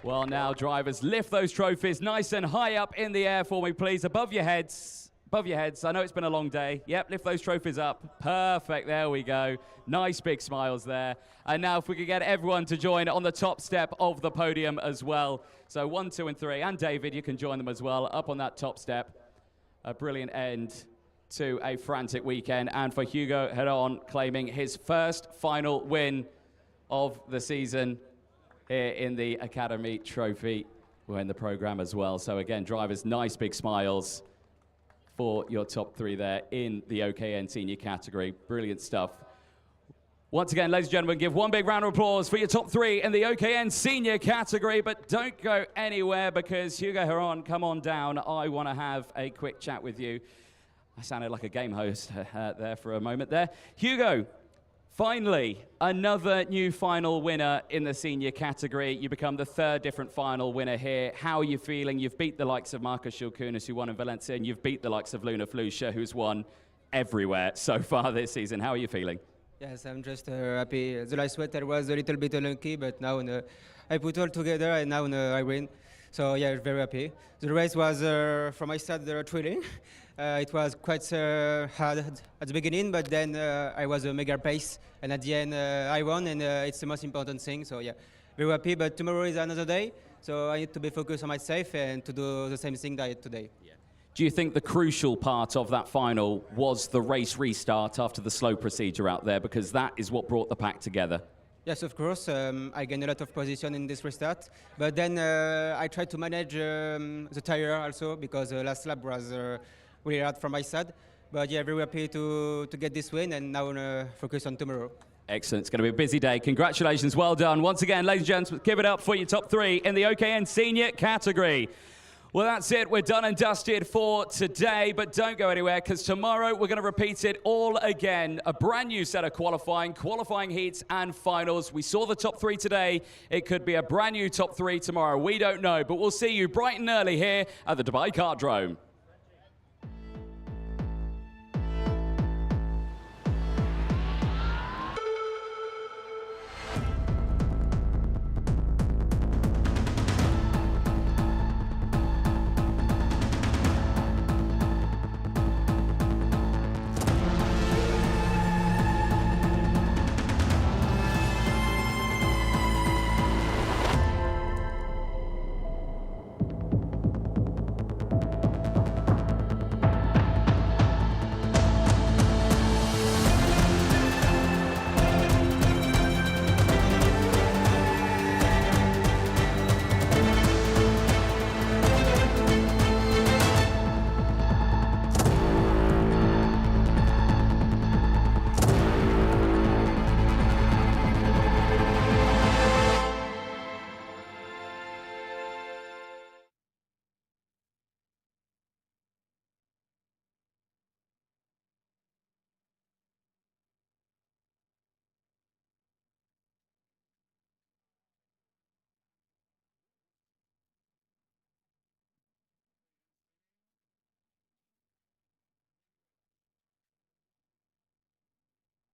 Well, now, drivers, lift those trophies nice and high up in the air for me, please, above your heads. Above your heads. I know it's been a long day. Yep, lift those trophies up. Perfect. There we go. Nice big smiles there. And now if we could get everyone to join on the top step of the podium as well. So 1, 2, and 3. And David, you can join them as well up on that top step. A brilliant end to a frantic weekend. And for Hugo Head-On claiming his first final win of the season here in the Academy Trophy. We're in the program as well. So again, drivers, nice big smiles for your top three there in the OKN senior category. Brilliant stuff. Once again, ladies and gentlemen, give one big round of applause for your top three in the OKN senior category. But don't go anywhere, because Hugo Head-On, come on down. I want to have a quick chat with you. I sounded like a game host there for a moment there. Hugo, finally, another new final winner in the senior category. You become the third different final winner here. How are you feeling? You've beat the likes of Marcos Schilkunis, who won in Valencia, and you've beat the likes of Luna Flusha, who's won everywhere so far this season. How are you feeling? Yes, I'm just happy. The last sweater was a little bit unlucky, but now I put all together, and now I win. So yeah, very happy. The race was, from my side, thrilling. It was quite hard at the beginning, but then I was a mega pace, and at the end I won, and it's the most important thing. So yeah, very happy. But tomorrow is another day, so I need to be focused on myself and to do the same thing that I did today. Yeah. Do you think the crucial part of that final was the race restart after the slow procedure out there, because that is what brought the pack together? Yes, of course. I gained a lot of position in this restart, but then I tried to manage the tire also, because last lap was really hard from my side. But yeah, very happy to get this win, and now focus on tomorrow. Excellent. It's going to be a busy day. Congratulations. Well done. Once again, ladies and gentlemen, give it up for your top three in the OKN senior category. Well, that's it. We're done and dusted for today, but don't go anywhere, because tomorrow we're going to repeat it all again. A brand new set of qualifying heats and finals. We saw the top three today. It could be a brand new top three tomorrow. We don't know, but we'll see you bright and early here at the Dubai Kartodrome.